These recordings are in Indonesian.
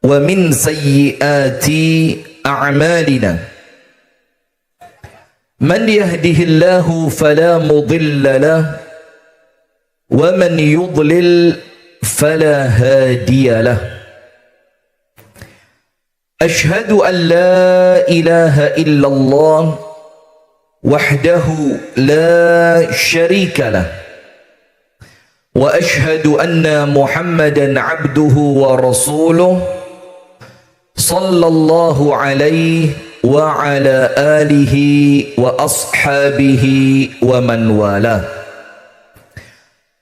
ومن سيئات أعمالنا من يهده الله فلا مضل له ومن يضلل فلا هادي له أشهد أن لا إله إلا الله وحده لا شريك له وأشهد أن محمدا عبده ورسوله صلى الله عليه وعلى آله وأصحابه ومن والاه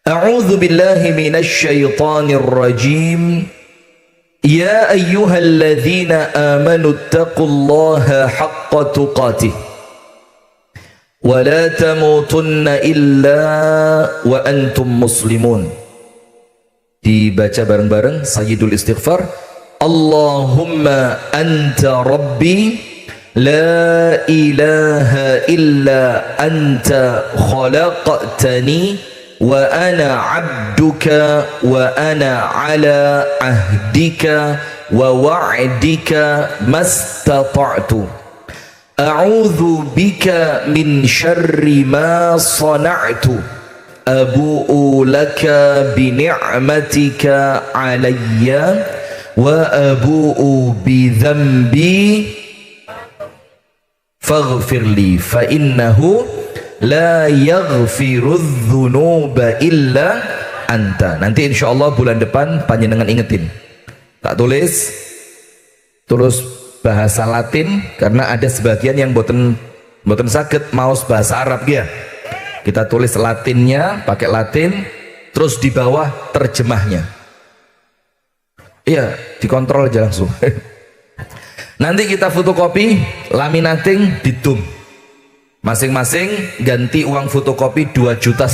أعوذ بالله من الشيطان الرجيم يا أيها الذين آمنوا اتقوا الله حق تقاته ولا تموتن إلا وأنتم مسلمون. Dibaca bareng-bareng Sayyidul Istighfar. Allahumma anta rabbi la ilaha illa anta khalaqtani wa ana abduka wa ana ala ahdika wa wa'dika mastata'tu a'udzu bika min syarri ma sana'tu abu'u laka bi ni'matika alayya wa abu'u bi dhanbi faghfirli fa innahu la yaghfirudz dzunuba illa anta. Nanti insyaallah bulan depan panjenengan ingetin, tak tulis terus bahasa Latin karena ada sebagian yang boten saged maos bahasa Arab ya. Kita tulis Latinnya pakai Latin, terus di bawah terjemahnya. Iya, dikontrol aja langsung. Nanti kita fotokopi, laminating, didum. Masing-masing ganti uang fotokopi 2,5 juta.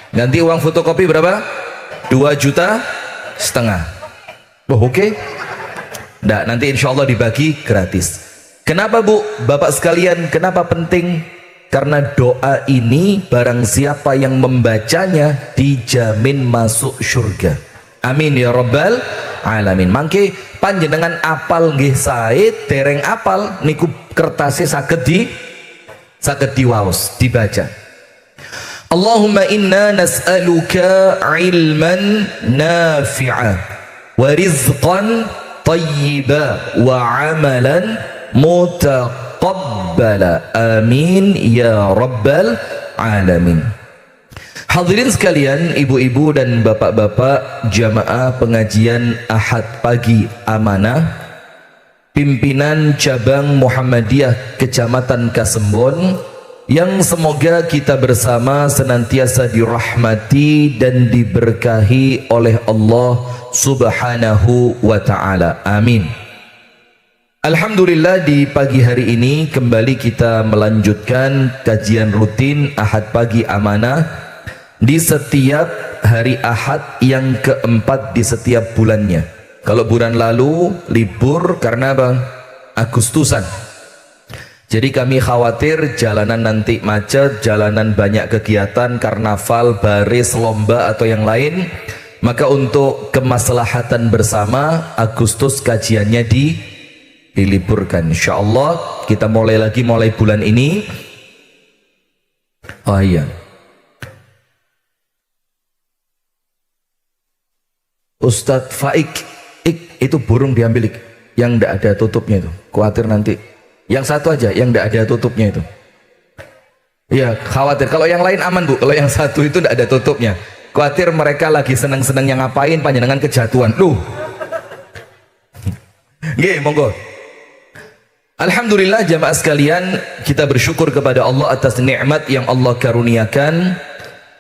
Ganti uang fotokopi berapa? 2,5 juta. Oh, oke. Okay. Nah, nanti insya Allah dibagi gratis. Kenapa Bu, Bapak sekalian, kenapa penting? Karena doa ini barang siapa yang membacanya dijamin masuk surga. Amin ya rabbal alamin. Mangke panjenengan apal nggih sae, dereng apal niku kertasnya saged diwaos, dibaca. Allahumma inna nas'aluka ilman nafi'a wa rizqan tayyiba wa amalan mutaqabbala. Amin ya rabbal alamin. Hadirin sekalian, ibu-ibu dan bapak-bapak jamaah pengajian Ahad Pagi Amanah, pimpinan cabang Muhammadiyah Kecamatan Kasembon, yang semoga kita bersama senantiasa dirahmati dan diberkahi oleh Allah Subhanahu wa ta'ala. Amin. Alhamdulillah, di pagi hari ini kembali kita melanjutkan kajian rutin Ahad Pagi Amanah di setiap hari Ahad yang keempat di setiap bulannya. Kalau bulan lalu libur karena apa? Agustusan. Jadi kami khawatir jalanan nanti macet, jalanan banyak kegiatan, karnaval, baris, lomba atau yang lain. Maka untuk kemaslahatan bersama, Agustus kajiannya diliburkan. Insya Allah kita mulai bulan ini. Oh iya, Ustadz Faik, itu burung diambil yang tidak ada tutupnya itu, khawatir nanti. Yang satu aja yang tidak ada tutupnya itu. Iya, khawatir. Kalau yang lain aman Bu, kalau yang satu itu tidak ada tutupnya, khawatir mereka lagi seneng-senengnya ngapain panjenengan kejatuhan. Nggih, monggo. Alhamdulillah jamaah sekalian, kita bersyukur kepada Allah atas nikmat yang Allah karuniakan.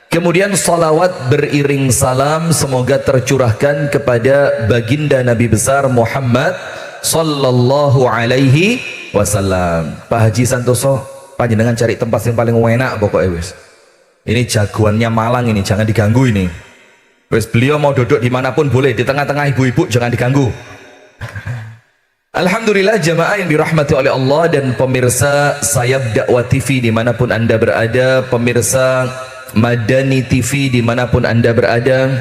Kemudian salawat beriring salam semoga tercurahkan kepada baginda Nabi besar Muhammad sallallahu alaihi wasallam. Pak Haji Santoso, panjenengan cari tempat yang paling enak pokoknya wis. Ini jagoannya Malang ini, jangan diganggu ini. Wis, beliau mau duduk dimanapun boleh, di tengah-tengah ibu-ibu jangan diganggu. Alhamdulillah jamaah yang dirahmati oleh Allah dan pemirsa Sayap Dakwah TV dimanapun anda berada, pemirsa Madani TV dimanapun anda berada,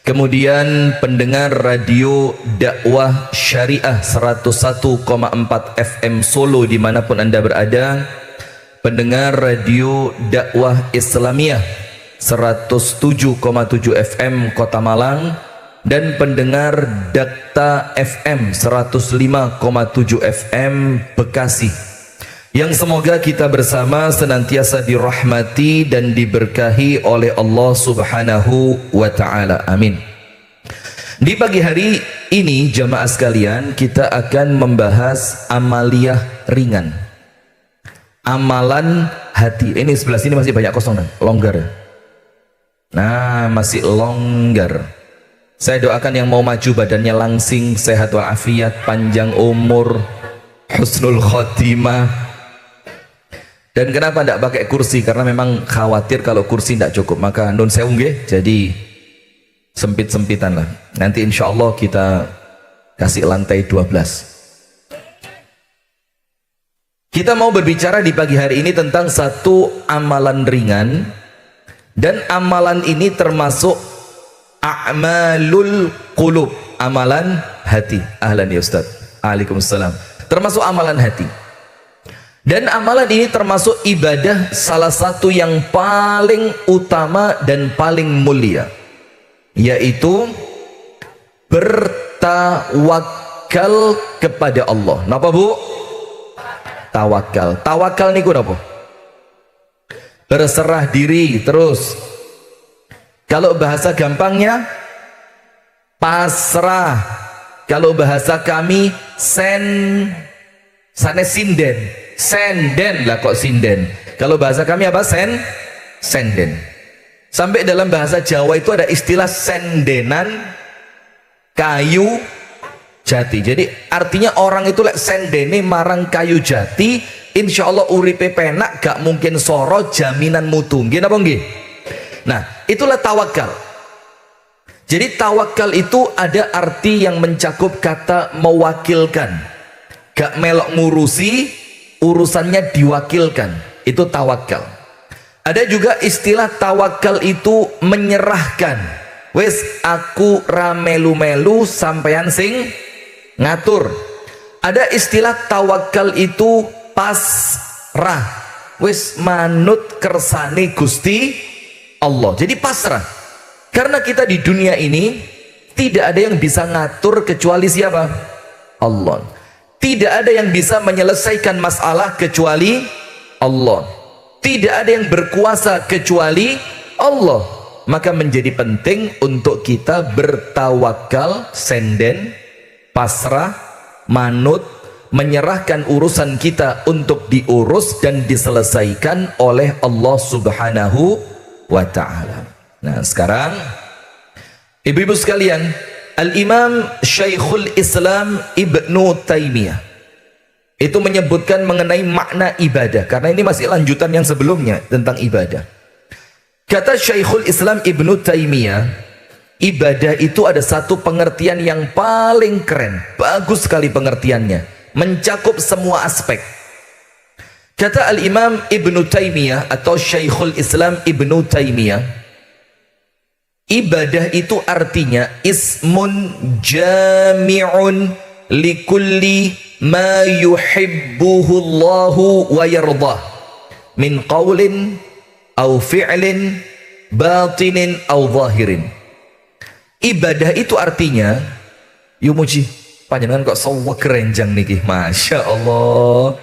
kemudian pendengar radio dakwah syariah 101,4 FM Solo dimanapun Anda berada, pendengar radio dakwah Islamiyah 107,7 FM Kota Malang, dan pendengar Dakta FM 105,7 FM Bekasi, yang semoga kita bersama senantiasa dirahmati dan diberkahi oleh Allah Subhanahu wa ta'ala. Amin. Di pagi hari ini jamaah sekalian, kita akan membahas amaliyah ringan, amalan hati. Ini sebelah sini masih banyak kosongan, longgar. Nah, masih longgar. Saya doakan yang mau maju badannya langsing, sehat walafiat, panjang umur, husnul khotimah. Dan kenapa tidak pakai kursi? Karena memang khawatir kalau kursi tidak cukup. Maka nun sewu nggih, jadi sempit-sempitan lah. Nanti insya Allah kita kasih lantai 12. Kita mau berbicara di pagi hari ini tentang satu amalan ringan, dan amalan ini termasuk a'malul qulub, amalan hati. Ahlan ya Ustaz. Waalaikumsalam. Termasuk amalan hati. Dan amalan ini termasuk ibadah salah satu yang paling utama dan paling mulia, yaitu bertawakal kepada Allah. Napa Bu? Tawakal. Tawakal niku napa? Berserah diri terus. Kalau bahasa gampangnya pasrah. Kalau bahasa kami sinden. Senden lah kok sinden. Kalau bahasa kami apa? Senden. Sampai dalam bahasa Jawa itu ada istilah sendenan kayu jati. Jadi artinya orang itu lek sendene marang kayu jati, insya Allah uripe penak, gak mungkin soro, jaminan mutu. Nggih napa nggih? Nah, itulah tawakal. Jadi tawakal itu ada arti yang mencakup kata mewakilkan. Gak melok ngurusi, urusannya diwakilkan. Itu tawakal. Ada juga istilah tawakal itu menyerahkan. Wes aku ramelu-melu sampean sing ngatur. Ada istilah tawakal itu pasrah. Wes manut kersane Gusti Allah. Jadi pasrah. Karena kita di dunia ini tidak ada yang bisa ngatur kecuali siapa? Allah. Tidak ada yang bisa menyelesaikan masalah kecuali Allah. Tidak ada yang berkuasa kecuali Allah. Maka menjadi penting untuk kita bertawakal, senden, pasrah, manut, menyerahkan urusan kita untuk diurus dan diselesaikan oleh Allah Subhanahu wa ta'ala. Nah, sekarang ibu-ibu sekalian, Al-Imam Syekhul Islam Ibnu Taimiyah itu menyebutkan mengenai makna ibadah, karena ini masih lanjutan yang sebelumnya tentang ibadah. Kata Syekhul Islam Ibnu Taimiyah, ibadah itu ada satu pengertian yang paling keren, bagus sekali pengertiannya, mencakup semua aspek. Kata Al-Imam Ibnu Taimiyah atau Syekhul Islam Ibnu Taimiyah, ibadah itu artinya ismun jami'un likulli ma yuhibbuhu Allahu wa yardah min qawlin au fi'lin batinin au zahirin. Ibadah itu artinya, yumuji panjenengan kok sawa kerenjang niki, Masya Allah,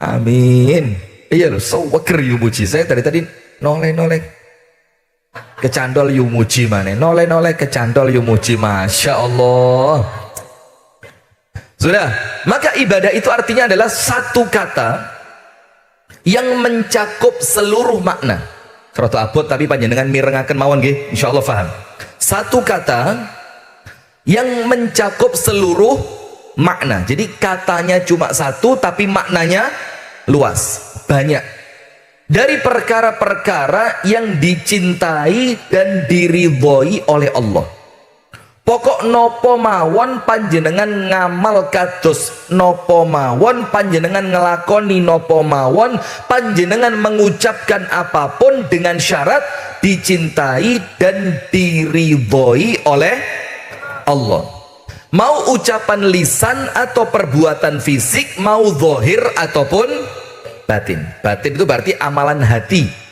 amin. Iya loh, sawa ker yumuji. Saya tadi noleh kecandol yumuji mana, noleh kecandol yumuji, Masya Allah. Sudah, maka ibadah itu artinya adalah satu kata yang mencakup seluruh makna. Serata abot tapi panjenengan mirengaken mawon nggih, insyaallah paham. Satu kata yang mencakup seluruh makna. Jadi katanya cuma satu tapi maknanya luas, banyak. Dari perkara-perkara yang dicintai dan diridhoi oleh Allah. pokok nopo mawon panjenengan ngamal kados nopo mawon, panjenengan ngelakoni nopo mawon, panjenengan mengucapkan apapun dengan syarat dicintai dan diridhoi oleh Allah. Mau ucapan lisan atau perbuatan fisik, mau zahir ataupun batin. Batin itu berarti amalan hati.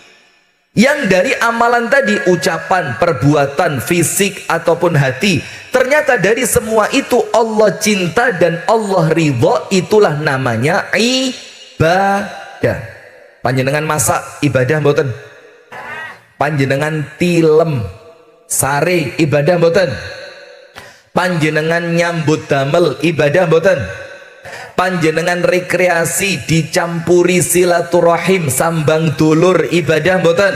Yang dari amalan tadi, ucapan, perbuatan, fisik ataupun hati, ternyata dari semua itu Allah cinta dan Allah ridho, itulah namanya ibadah. Panjenengan masak ibadah mboten? Panjenengan tilem sare ibadah mboten? Panjenengan nyambut damel ibadah mboten? Panjenengan rekreasi dicampuri silaturahim sambang dulur ibadah mboten?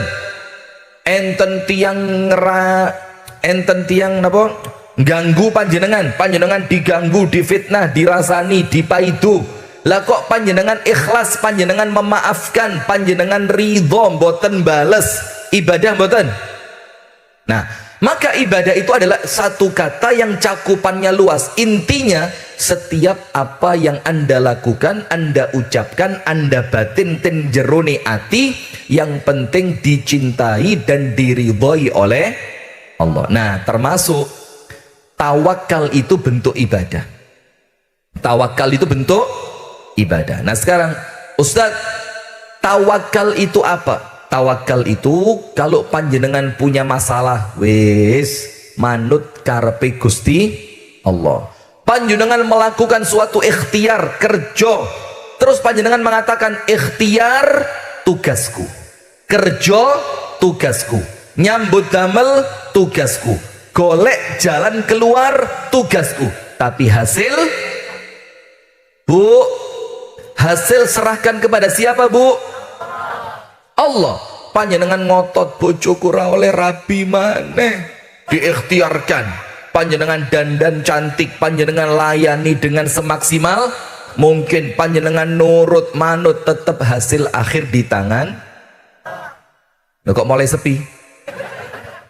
Enten tiang napa ganggu panjenengan, panjenengan diganggu, difitnah, dirasani, dipaidu, lah kok panjenengan ikhlas, panjenengan memaafkan, panjenengan ridho mboten bales ibadah mboten? Nah, maka ibadah itu adalah satu kata yang cakupannya luas. Intinya setiap apa yang Anda lakukan, Anda ucapkan, Anda batin ten jerone ati, yang penting dicintai dan diridhoi oleh Allah. Nah, termasuk tawakal itu bentuk ibadah. Tawakal itu bentuk ibadah. Nah, sekarang Ustadz, tawakal itu apa? Tawakal itu kalau panjenengan punya masalah, wis manut karepe Gusti Allah. Panjenengan melakukan suatu ikhtiar kerja, terus panjenengan mengatakan ikhtiar tugasku, kerja tugasku, nyambut damel tugasku, golek jalan keluar tugasku, tapi hasil, Bu, hasil serahkan kepada siapa, Bu? Allah. Panjenengan ngotot bojoku ra oleh rabi maneh, diikhtiarkan, panjenengan dandan cantik, panjenengan layani dengan semaksimal mungkin, panjenengan nurut manut, tetap hasil akhir di tangan. Loh, kok mulai sepi,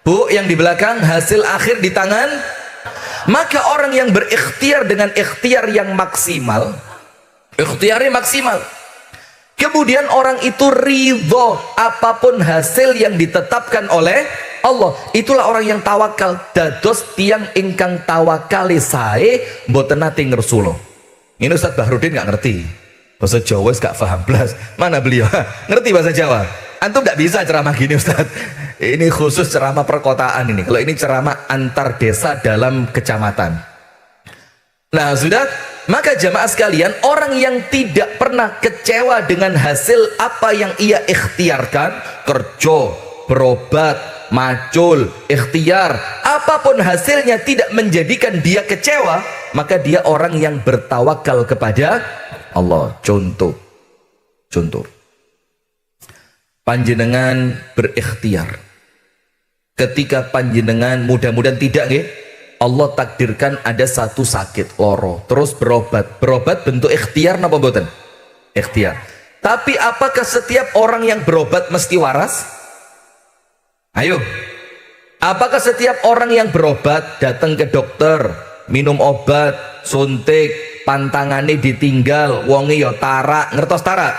Bu? Yang di belakang hasil akhir di tangan. Maka orang yang berikhtiar dengan ikhtiar yang maksimal, ikhtiarnya maksimal, kemudian orang itu ridho apapun hasil yang ditetapkan oleh Allah, itulah orang yang tawakal. Dados tiang ingkang tawakali sae mboten nate ngersulo. Ini Ustaz Bahrudin nggak ngerti bahasa Jawa, gak paham blas. Mana beliau ngerti bahasa Jawa? Antum nggak bisa ceramah gini, Ustaz. Ini khusus ceramah perkotaan ini. Kalau ini ceramah antar desa dalam kecamatan. Nah, sudah. Maka jamaah sekalian, orang yang tidak pernah kecewa dengan hasil apa yang ia ikhtiarkan, kerja, berobat, macul, ikhtiar, apapun hasilnya tidak menjadikan dia kecewa, maka dia orang yang bertawakal kepada Allah. Contoh, panjenengan berikhtiar, ketika panjenengan mudah-mudahan tidak nggih, Allah takdirkan ada satu sakit loro, terus berobat bentuk ikhtiar napa mboten? Ikhtiar. Tapi apakah setiap orang yang berobat mesti waras? Ayo, apakah setiap orang yang berobat datang ke dokter, minum obat, suntik, pantangane ditinggal, wonge yo tarak, ngertos tarak?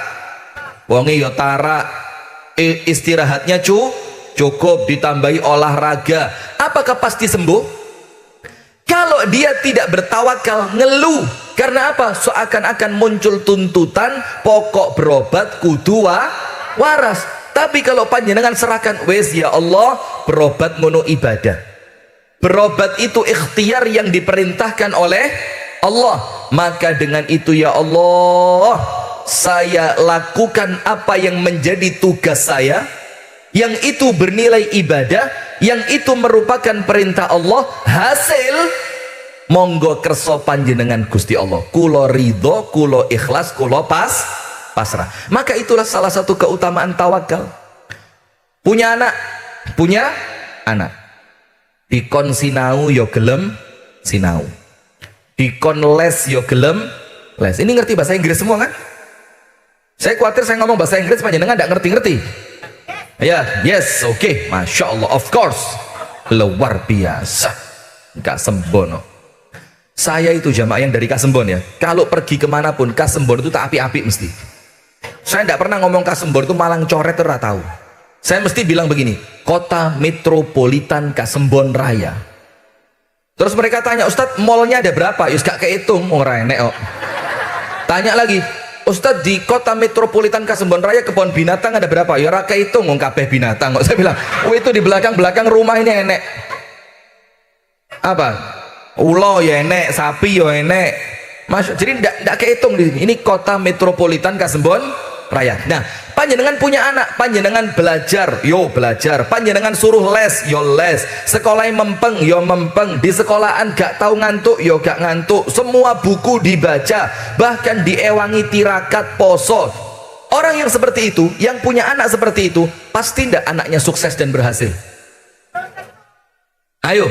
Wonge yo tarak, istirahatnya cukup, ditambahi olahraga, apakah pasti sembuh? Kalau dia tidak bertawakal, ngeluh. Karena apa? Seakan-akan muncul tuntutan pokok berobat kudu waras. Tapi kalau panjenengan serahkan, wes ya Allah, berobat ngono ibadah, berobat itu ikhtiar yang diperintahkan oleh Allah, maka dengan itu ya Allah, saya lakukan apa yang menjadi tugas saya, yang itu bernilai ibadah, yang itu merupakan perintah Allah, hasil monggo kerso panjenengan Gusti Allah, kulo ridho, kulo ikhlas, kulo pasrah. Maka itulah salah satu keutamaan tawakal. Punya anak dikon sinau yo gelem sinau, dikon les yo gelem les. Ini ngerti bahasa Inggris semua kan? Saya khawatir saya ngomong bahasa Inggris panjenengan enggak ngerti-ngerti. Ya, yes, oke, Masya Allah, of course, luar biasa. Kasembon. Saya itu jamaah yang dari Kasembon ya, kalau pergi kemanapun Kasembon itu tak api-api mesti. Saya tidak pernah ngomong Kasembon itu Malang Coret, ora tahu. Saya mesti bilang begini, Kota Metropolitan Kasembon Raya. Terus mereka tanya, Ustadz mallnya ada berapa? Yus gak kehitung orang enek kok. Tanya lagi, Ustadz di Kota Metropolitan Kasembon Raya kebun binatang ada berapa? Ya ora kehitung wong kabeh binatang kok. Saya bilang, oh itu di belakang rumah ini enek. Apa? Ulo ya enek, sapi ya enek. Jadi tidak kehitung di sini. Ini Kota Metropolitan Kasembon Raya. Nah, panjenengan punya anak, panjenengan belajar, yo belajar. Panjenengan suruh les, yo les. Sekolah mempeng, yo mempeng. Di sekolahan gak tahu ngantuk, yo gak ngantuk. Semua buku dibaca, bahkan diewangi tirakat poso. Orang yang seperti itu, yang punya anak seperti itu, pasti tidak anaknya sukses dan berhasil? Ayo,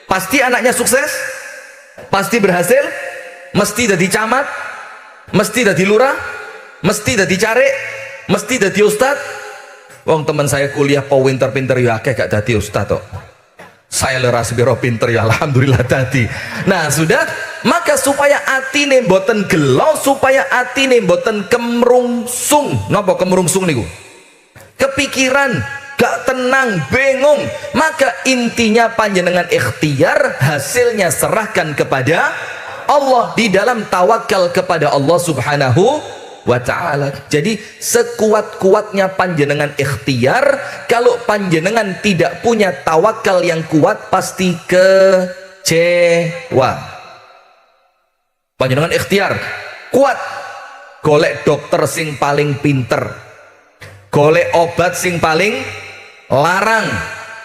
pasti anaknya sukses, pasti berhasil, mesti jadi camat, mesti jadi lurah, mesti jadi carik, mesti jadi ustad. Wong teman saya kuliah po pinter-pinter ya akeh gak jadi ustad kok. Saya leras biro pinter ya alhamdulillah tadi. Nah sudah, maka supaya atine mboten gelo, supaya atine mboten kemrungsung. Napa kemrungsung niku? Kepikiran, gak tenang, bingung. Maka intinya panjenengan ikhtiar, hasilnya serahkan kepada Allah di dalam tawakal kepada Allah Subhanahu wa ta'ala. Jadi sekuat-kuatnya panjenengan ikhtiar, kalau panjenengan tidak punya tawakal yang kuat pasti kecewa. Panjenengan ikhtiar kuat, golek dokter sing paling pinter, golek obat sing paling larang,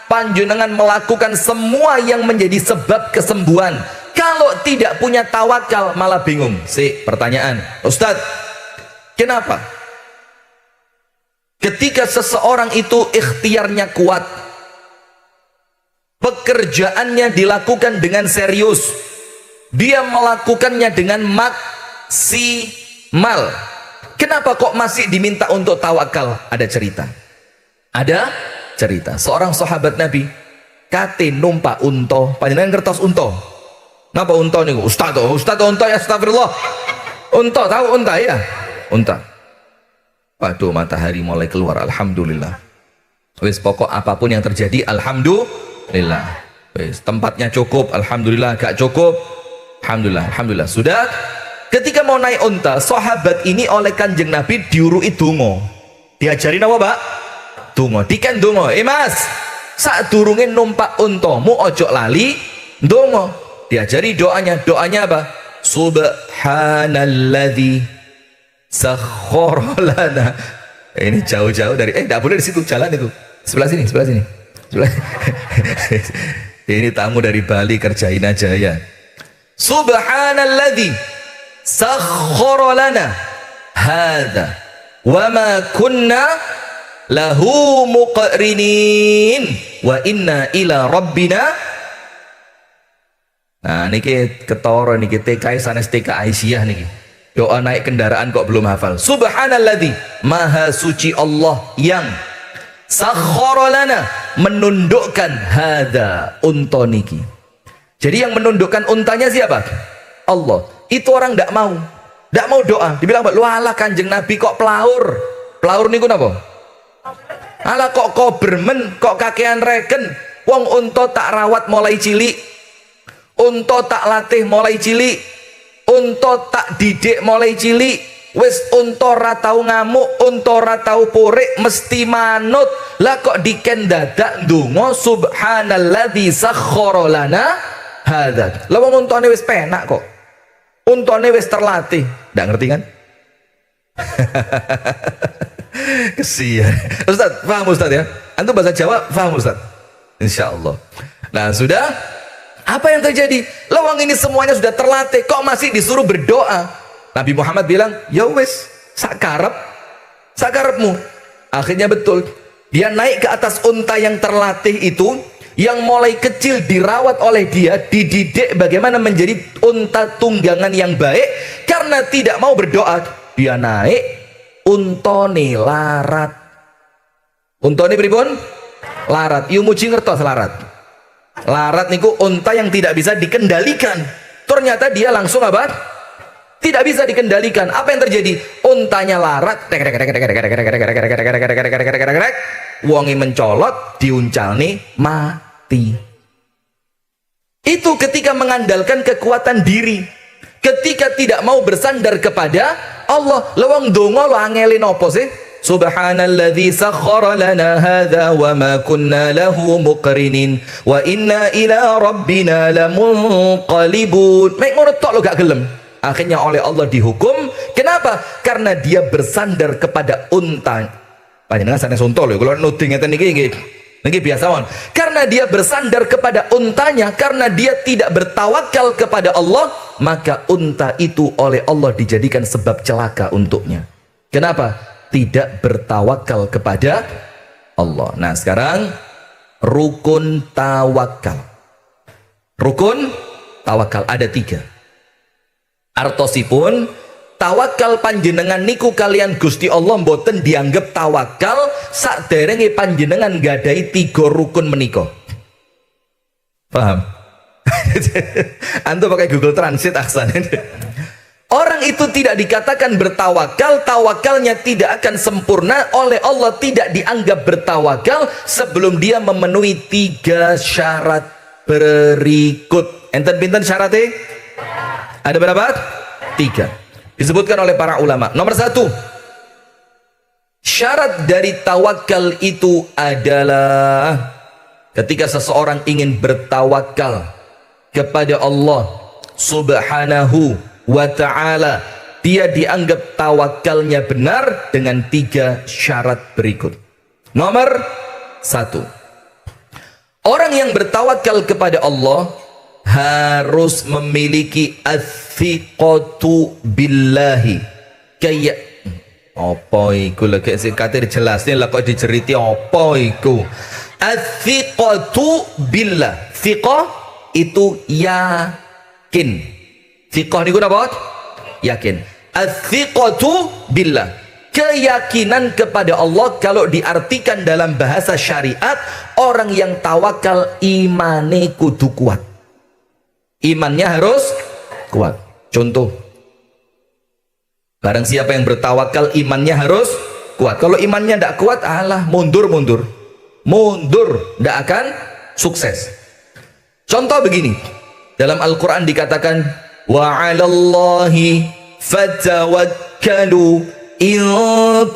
panjenengan melakukan semua yang menjadi sebab kesembuhan. Kalau tidak punya tawakal malah bingung. Pertanyaan, Ustadz, kenapa ketika seseorang itu ikhtiarnya kuat, pekerjaannya dilakukan dengan serius, dia melakukannya dengan maksimal, kenapa kok masih diminta untuk tawakal? Ada cerita. Ada cerita. Seorang sahabat Nabi kate numpak unta. Panjenengan ngertos unta? Napa unta niku? Ustaz unta ya, astagfirullah. Unta, tahu unta ya? Unta. Waduh, matahari mulai keluar, alhamdulillah. Wis pokok apapun yang terjadi alhamdulillah. Wis tempatnya cukup, alhamdulillah. Gak cukup, alhamdulillah. Sudah, ketika mau naik unta, sahabat ini oleh Kanjeng Nabi diurui donga. Diajarin apa, Pak? Donga. Diken donga. Mas, sadurunge numpak untamu ojo lali donga. Diajari doanya apa? Subhanalladzi sakhkhara lana. Ini jauh-jauh dari tidak boleh di situ, jalan itu. Sebelah sini. Ini tamu dari Bali, kerjain aja ya. Subhanalladzi sakhkhara lana hadza wa ma kunna lahu muqrinin wa inna ila rabbina. Nah niki ketoro niki TK sanes TK Aisyah niki. Doa naik kendaraan kok belum hafal. Subhanalladzi, maha suci Allah yang sakhkhara lana, menundukkan hada unta niki. Jadi yang menundukkan untanya siapa? Allah. Itu orang tidak mau doa. Dibilang, lu ala Kanjeng Nabi kok pelaur niku napa? Ala kok bermen, kok kakean reken. Wong unta tak rawat mulai cilik, unta tak latih mulai cilik, unta tak didik mulai cilik. Wis unta ra tau ngamuk, unta ra tau purik, mesti manut. Lah kok diken dadak ndonga subhanalladzi sakhkhara lana hadza. Lah wong untane wis penak kok, untane wis terlatih. Ndak ngerti kan? Kesian. Ustaz, paham Ustaz ya? Antum bahasa Jawa paham Ustaz? Insyaallah. Nah sudah, apa yang terjadi? Lawang ini semuanya sudah terlatih, kok masih disuruh berdoa? Nabi Muhammad bilang, ya wis, sakarepmu. Akhirnya betul, dia naik ke atas unta yang terlatih itu, yang mulai kecil dirawat oleh dia, dididik bagaimana menjadi unta tunggangan yang baik. Karena tidak mau berdoa, dia naik, untone larat. Untone pripun? Larat. Ieu muji ngertos larat. Larat niku unta yang tidak bisa dikendalikan. Ternyata dia langsung apa? Tidak bisa dikendalikan. Apa yang terjadi? Untanya larat, wongi mencolot, diuncal nih, mati. Itu ketika mengandalkan kekuatan diri, ketika tidak mau bersandar kepada Allah. Lewang dongo lo angelin apa sih? Subhanalladzi sakhkhara lana hadza wa ma kunna lahu muqrinin wa inna ila rabbina lamunqalibun. Mek ngono tok lo gak gelem. Akhirnya oleh Allah dihukum. Kenapa? Karena dia bersandar kepada unta. Panjenengan sanes unta lho, kalau nuding ngeten niki biasa mon. Karena dia bersandar kepada untanya, karena dia tidak bertawakal kepada Allah, maka unta itu oleh Allah dijadikan sebab celaka untuknya. Kenapa? Tidak bertawakal kepada Allah. Nah, sekarang rukun tawakal. Rukun tawakal ada 3. Artosipun tawakal panjenengan niku kalian Gusti Allah mboten dianggap tawakal sakderenge panjenengan gadai 3 rukun menika. Paham? Antum pakai Google Translate aksan. Orang itu tidak dikatakan bertawakal, tawakalnya tidak akan sempurna oleh Allah, tidak dianggap bertawakal sebelum dia memenuhi 3 syarat berikut. Enten pinten syaratnya? Ada berapa? 3. Disebutkan oleh para ulama. Nomor 1, syarat dari tawakal itu adalah ketika seseorang ingin bertawakal kepada Allah Subhanahu wa ta'ala, dia dianggap tawakalnya benar dengan 3 syarat berikut. Nomor 1, orang yang bertawakal kepada Allah harus memiliki athiqatu billahi. Kayak apa iku lagi katir jelasnya lah kok diceriti apa iku. Athiqatu billah. Thiqah itu yakin. Thiqah niku napa? Yakin. Athiqatu billah. Keyakinan kepada Allah kalau diartikan dalam bahasa syariat, orang yang tawakal imane kudu kuat. Imannya harus kuat. Contoh, barang siapa yang bertawakal imannya harus kuat. Kalau imannya tidak kuat, alah mundur, tidak akan sukses. Contoh begini, dalam Al-Quran dikatakan wa 'alallahi fatawakkalu in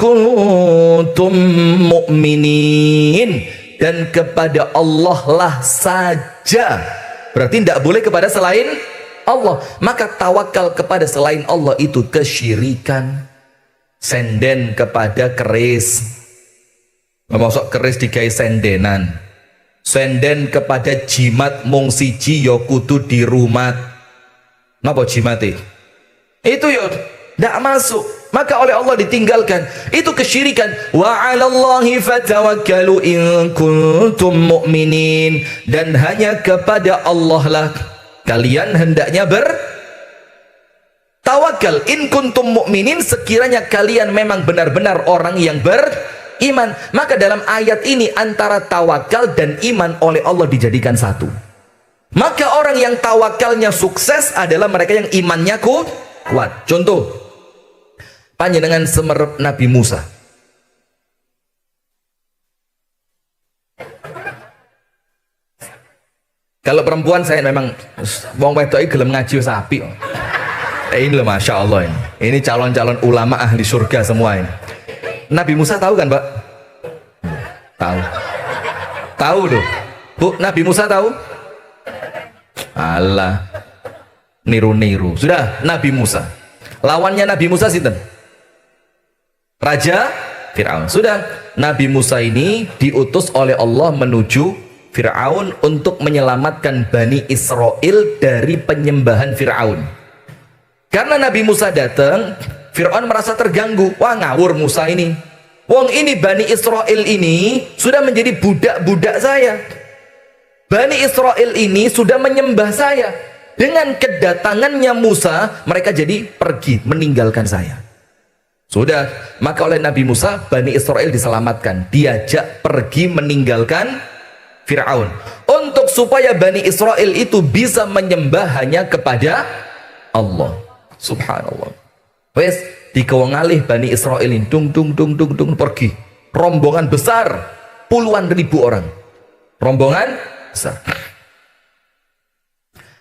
kuntum mu'minin, dan kepada Allah lah saja. Berarti tidak boleh kepada selain Allah. Maka tawakal kepada selain Allah itu kesyirikan. Senden kepada keris, masuk keris digawe sendenan. Senden kepada jimat mung siji ya kudu di rumah. Napa jimate? Itu ya tidak masuk. Maka oleh Allah ditinggalkan. Itu kesyirikan. Wa 'alallahi fatawakkalu in kuntum mu'minin, dan hanya kepada Allah lah kalian hendaknya bertawakal. In kuntum mu'minin, sekiranya kalian memang benar-benar orang yang beriman. Maka dalam ayat ini antara tawakal dan iman oleh Allah dijadikan satu. Maka orang yang tawakalnya sukses adalah mereka yang imannya kuat. Contoh, panjenengan semerep Nabi Musa. Kalau perempuan saya memang wong wedok iki gelem ngaji sapi. Ini loh, masya Allah ini calon-calon ulama ahli surga semua ini. Nabi Musa tahu kan, Pak? Tahu. Tahu loh. Bu, Nabi Musa tahu? Allah, niru-niru. Sudah, Nabi Musa. Lawannya Nabi Musa sinten? Raja Fir'aun. Sudah, Nabi Musa ini diutus oleh Allah menuju Fir'aun untuk menyelamatkan Bani Israel dari penyembahan Fir'aun. Karena Nabi Musa datang, Fir'aun merasa terganggu. Wah, ngawur Musa ini. Wong ini Bani Israel ini sudah menjadi budak-budak saya. Bani Israel ini sudah menyembah saya. Dengan kedatangannya Musa, mereka jadi pergi meninggalkan saya. Sudah, maka oleh Nabi Musa Bani Israel diselamatkan, diajak pergi meninggalkan Fir'aun. Untuk supaya Bani Israel itu bisa menyembah hanya kepada Allah. Subhanallah. Wes dikewengalih Bani Israel ini dung pergi. Rombongan besar, puluhan ribu orang. Rombongan besar.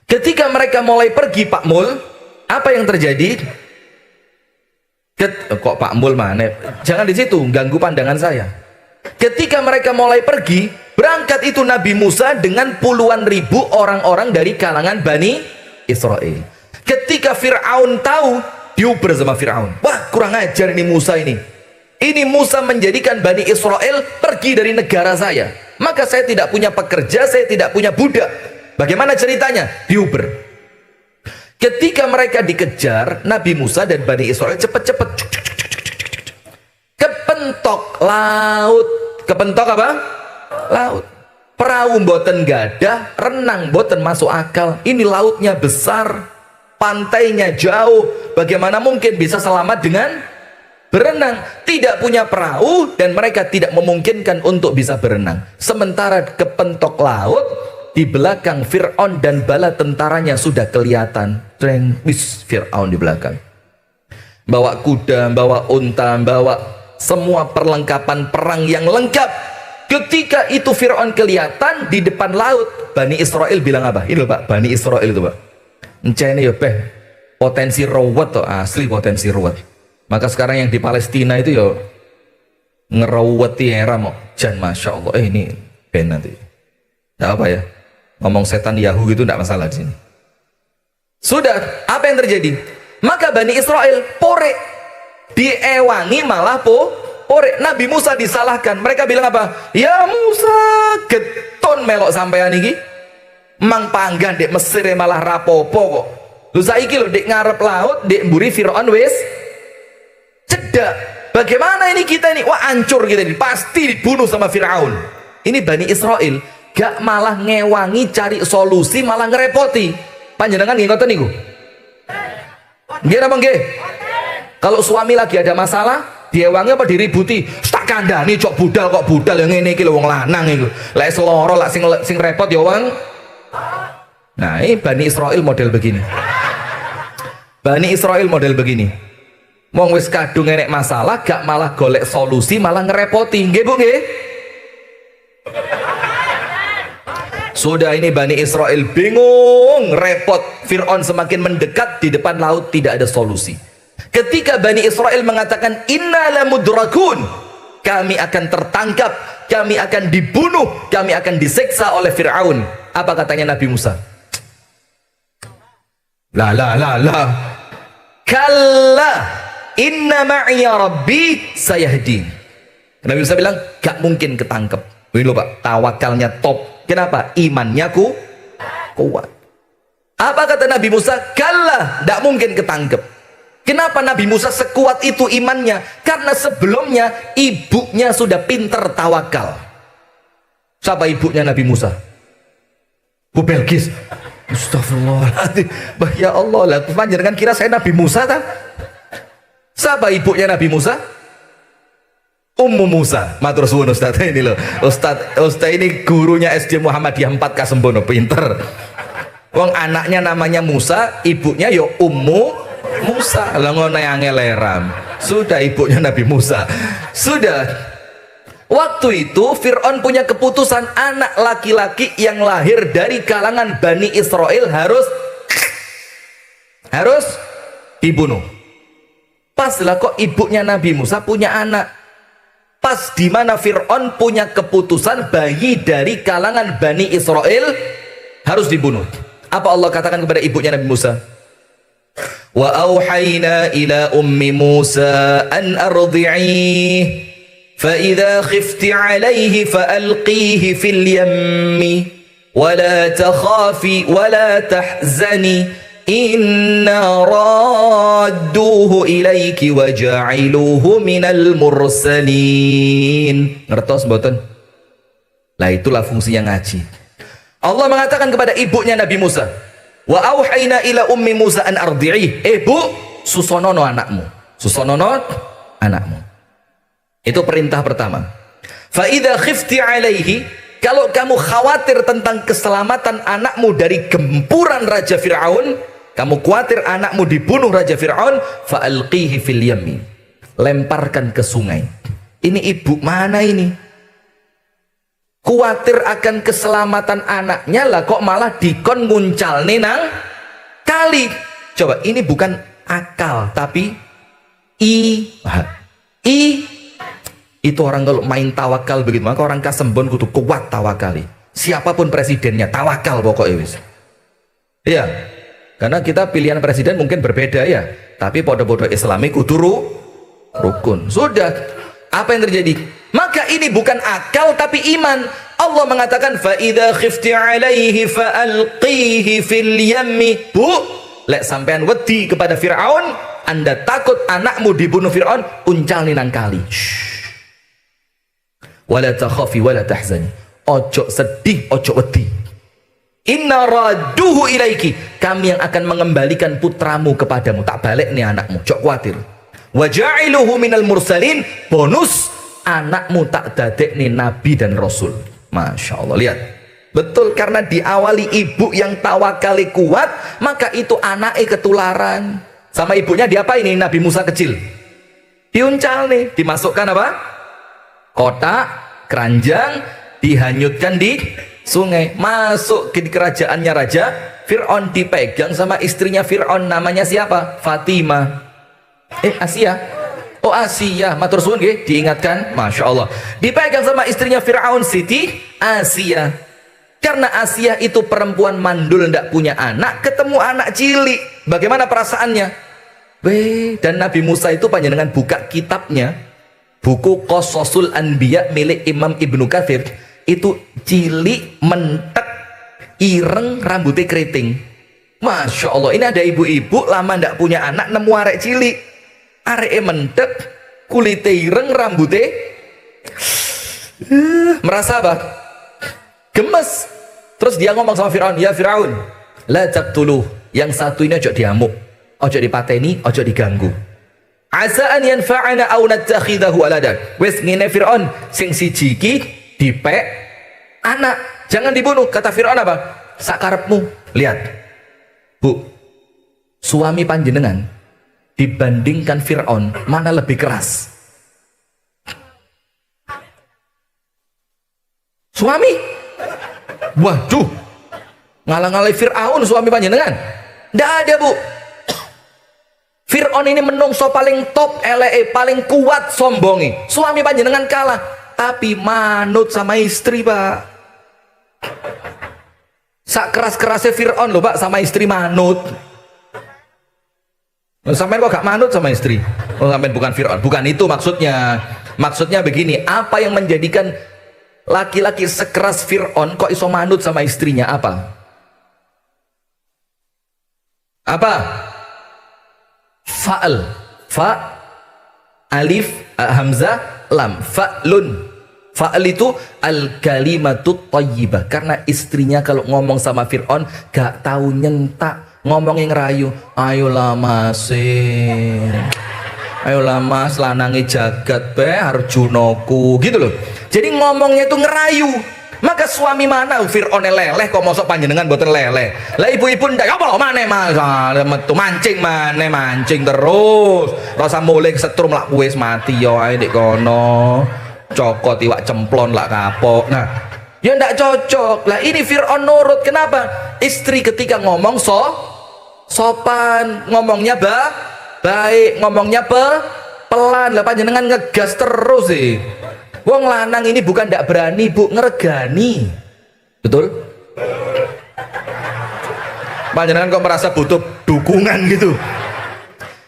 Ketika mereka mulai pergi Pak Mul, apa yang terjadi? Kok Pak Mul mana? Jangan di situ, ganggu pandangan saya. Ketika mereka mulai pergi, berangkat itu Nabi Musa dengan puluhan ribu orang-orang dari kalangan Bani Israel. Ketika Fir'aun tahu, diuber sama Fir'aun. Wah, kurang ajar ini Musa ini. Ini Musa menjadikan Bani Israel pergi dari negara saya. Maka saya tidak punya pekerja, saya tidak punya budak. Bagaimana ceritanya? Diuber. Ketika mereka dikejar, Nabi Musa dan Bani Israel cepat-cepat kepentok laut. Kepentok apa? Laut. Perahu mboten gadah, renang mboten masuk akal. Ini lautnya besar, pantainya jauh. Bagaimana mungkin bisa selamat dengan berenang? Tidak punya perahu dan mereka tidak memungkinkan untuk bisa berenang. Sementara kepentok laut, di belakang Fir'aun dan bala tentaranya sudah kelihatan. Bis Fir'aun di belakang. Bawa kuda, bawa unta, bawa semua perlengkapan perang yang lengkap. Ketika itu Fir'aun kelihatan di depan laut, Bani Israel bilang apa? Ini loh Pak, Bani Israel itu Pak. Encene ya Beh, potensi ruwet tuh, asli potensi ruwet. Maka sekarang yang di Palestina itu ya ngerawati era mau. Jan Masya Allah, ini ben nanti. Tidak apa ya, ngomong setan Yahoo gitu tidak masalah di sini. Sudah, apa yang terjadi? Maka Bani Israel porek. Diewangi malah porek. Nabi Musa disalahkan. Mereka bilang apa? Ya Musa, geton melok sampean iki. Mang panggan dek Mesir malah rapopo kok. Lu saiki lho dek ngarep laut, dek mburi Fir'aun wis cedak. Bagaimana ini kita ini? Wah, hancur kita ini. Pasti dibunuh sama Fir'aun. Ini Bani Israel gak malah ngewangi cari solusi, malah ngerepoti. Panjenengan nggih ngoten niku? Nggih napa nggih? Kalau suami lagi ada masalah, diewangi apa diributi? Tak kandhani cok budal kok budal yang ngene iki lho wong lanang iku. Lek seloro lek sing repot ya wong. Nah, ini Bani Israel model begini. Bani Israel model begini. Wong wis kadung enek masalah, gak malah golek solusi, malah ngerepoti. Nggih Bu nggih? Sudah ini Bani Israel bingung, repot. Fir'aun semakin mendekat, di depan laut tidak ada solusi. Ketika Bani Israel mengatakan inna lamudrakun, kami akan tertangkap, kami akan dibunuh, kami akan diseksa oleh Fir'aun. Apa katanya Nabi Musa? La kalla inna ma'iya rabbi sayahdin. Nabi Musa bilang gak mungkin ketangkep. Ini loh Pak, tawakalnya top. Kenapa? Imannya kuat. Apa kata Nabi Musa? Kalla, gak mungkin ketangkep. Kenapa Nabi Musa sekuat itu imannya? Karena sebelumnya ibunya sudah pinter tawakal. Siapa ibunya Nabi Musa? Bu Belkis. Astagfirullahaladzim. Ya Allah lah, panjenengan kira saya Nabi Musa tak? Siapa ibunya Nabi Musa? Ummu Musa. Matur suwun Ustaz ini loh. Ustaz ini gurunya SD Muhammadiyah 4 Kasembono, pinter. Wong anaknya namanya Musa, ibunya yo Ummu Musa. Lah ngono angel eram. Sudah ibunya Nabi Musa. Sudah. Waktu itu Fir'aun punya keputusan, anak laki-laki yang lahir dari kalangan Bani Israel harus dibunuh. Pas lah kok ibunya Nabi Musa punya anak. Pas di mana Fir'aun punya keputusan bayi dari kalangan Bani Israel harus dibunuh. Apa Allah katakan kepada ibunya Nabi Musa? Wa auhayna ila ummi Musa an ardi'ih fa idza khifti 'alayhi fa alqihi fil yammi wa la takhafi wa la tahzani inna radduhu ilayki wa ja'iluhu minal mursalin. Ngertos mboten? Lah itulah fungsinya ngaji. Allah mengatakan kepada ibunya Nabi Musa, wa auhayna ila ummi Musa an ardi'i. Bu, susonono anakmu. Susonono anakmu. Itu perintah pertama. Fa idza khifti alaihi, kalau kamu khawatir tentang keselamatan anakmu dari gempuran Raja Fir'aun, kamu khawatir anakmu dibunuh Raja Fir'aun, fa'alqihi fil yammi, lemparkan ke sungai. Ini ibu mana ini? Khawatir akan keselamatan anaknya lah, kok malah dikon nguncal nang kali. Coba, ini bukan akal, tapi itu orang kalau main tawakal begitu, maka orang Kasembon kudu kuat tawakali. Siapapun presidennya tawakal pokoknya wis. Iya, karena kita pilihan presiden mungkin berbeda ya, tapi podo-podo Islami kudu rukun. Sudah, apa yang terjadi? Maka ini bukan akal tapi iman. Allah mengatakan fa idza khifti alaihi fa alqihi fil yammi. Bu, lek sampean wedi kepada Firaun, Anda takut anakmu dibunuh Firaun, uncalni nang kali. Wala takhafi wala tahzani, ojo sedih, ojo wedi. Inna raduhu ilaiki, kami yang akan mengembalikan putramu kepadamu. Tak balik nih anakmu, ojo khawatir. Wa ja'iluhu minal mursalin, bonus anakmu tak dadek nih nabi dan rasul. Masya Allah, lihat betul, karena diawali ibu yang tawakali kuat, maka itu anaknya ketularan. Sama ibunya diapa ini? Nabi Musa kecil diuncal nih, dimasukkan apa? Kotak, keranjang, dihanyutkan di sungai, masuk ke kerajaannya Raja Fir'aun, dipegang sama istrinya Fir'aun, namanya siapa? Fatimah. Asia. Oh Asia, matur suwun nggih, diingatkan. Masya Allah, dipegang sama istrinya Fir'aun, Siti Asia. Karena Asia itu perempuan mandul, ndak punya anak, ketemu anak cilik, bagaimana perasaannya? Dan Nabi Musa itu panjenengan buka kitabnya, buku Qasasul Anbiya milik Imam Ibnu Katsir, itu cilik, mentek, ireng, rambutnya keriting. Masya Allah, ini ada ibu-ibu lama ndak punya anak, nemu arek cilik, arek mentek, kulitnya ireng, rambutnya merasa apa? Gemes. Terus dia ngomong sama Fir'aun, ya Fir'aun, la taqtuluh, yang satu ini ojo diamuk, ojo dipateni, ojo diganggu. Asa an yanfa'ana aw nattakhidahu walada. Wes ngene Fir'aun, sing siji iki dipek anak, jangan dibunuh. Kata Fir'aun apa? Sakarepmu. Lihat Bu, suami panjenengan dibandingkan Fir'aun mana lebih keras? Suami? Waduh, ngalang-ngalai Fir'aun suami panjenengan? Nggak ada Bu. Fir'aun ini menungso paling top, paling kuat sombongi. Suami panjenengan kalah, tapi manut sama istri Pak. Sak keras-kerasnya Fir'aun loh Pak, sama istri manut. Sampai kok gak manut sama istri? Oh, sampai bukan Fir'aun, bukan itu maksudnya. Maksudnya begini, apa yang menjadikan laki-laki sekeras Fir'aun kok iso manut sama istrinya? Apa? Fa'al, fa, alif, hamzah, lam, fa'lun. Fa'al itu al-kalimatut thayyibah, karena istrinya kalau ngomong sama Fir'aun gak tahu nyentak, ngomong yang rayu, ayolah mas, ayolah mas, lanangi jagat be Arjunoku, gitu loh. Jadi ngomongnya itu ngerayu. Maka suami mana Fir'aun leleh kok mosok panjenengan boten leleh. Lah ibu-ibu ndak apa maneh Mas, metu mancing maneh, mancing terus. Rasa mulih setrum lak wis mati yo ae ndek kono. Cokot iwak cemplon lak kapok. Nah, ya ndak cocok. Lah ini Fir'aun nurut. Kenapa? Istri ketika ngomong sopan, ngomongnya baik, ngomongnya pelan. Lah panjenengan ngegas terus sih. Wong lanang ini bukan ndak berani Bu, ngeregani. Betul? Panjenengan kok merasa butuh dukungan gitu.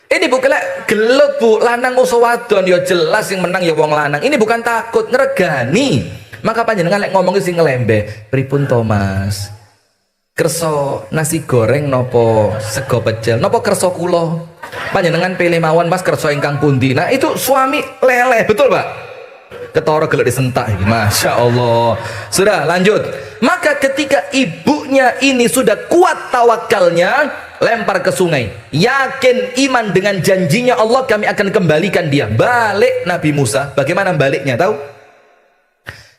Ini bukan gelut Bu, lanang musuh wadon ya jelas yang menang ya wong lanang. Ini bukan takut, ngeregani. Maka panjenengan lek ngomong sing ngelembe, pripun Thomas? Kerso nasi goreng nopo sego pecel, nopo kerso kula? Panjenengan pilih mawon Mas, kerso ingkang pundi? Nah, itu suami leleh, betul Pak? Ketara gelek disentak. Masya Allah. Sudah lanjut. Maka ketika ibunya ini sudah kuat tawakalnya, lempar ke sungai, yakin iman dengan janjinya Allah, kami akan kembalikan dia. Balik Nabi Musa. Bagaimana baliknya tahu?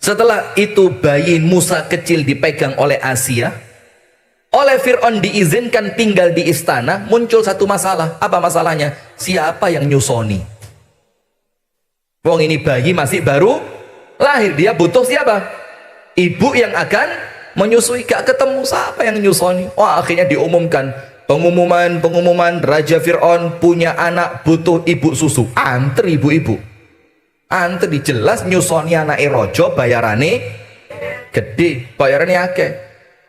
Setelah itu bayi Musa kecil dipegang oleh Asia, oleh Fir'aun diizinkan tinggal di istana. Muncul satu masalah. Apa masalahnya? Siapa yang nyusoni? Wong ini bayi masih baru lahir, dia butuh siapa? Ibu yang akan menyusui. Gak ketemu siapa yang nyusoni. Wah, akhirnya diumumkan pengumuman Raja Fir'aun punya anak butuh ibu susu. Antri ibu-ibu, antri. Jelas nyusoni anak rojo bayarane gede, bayarane akeh.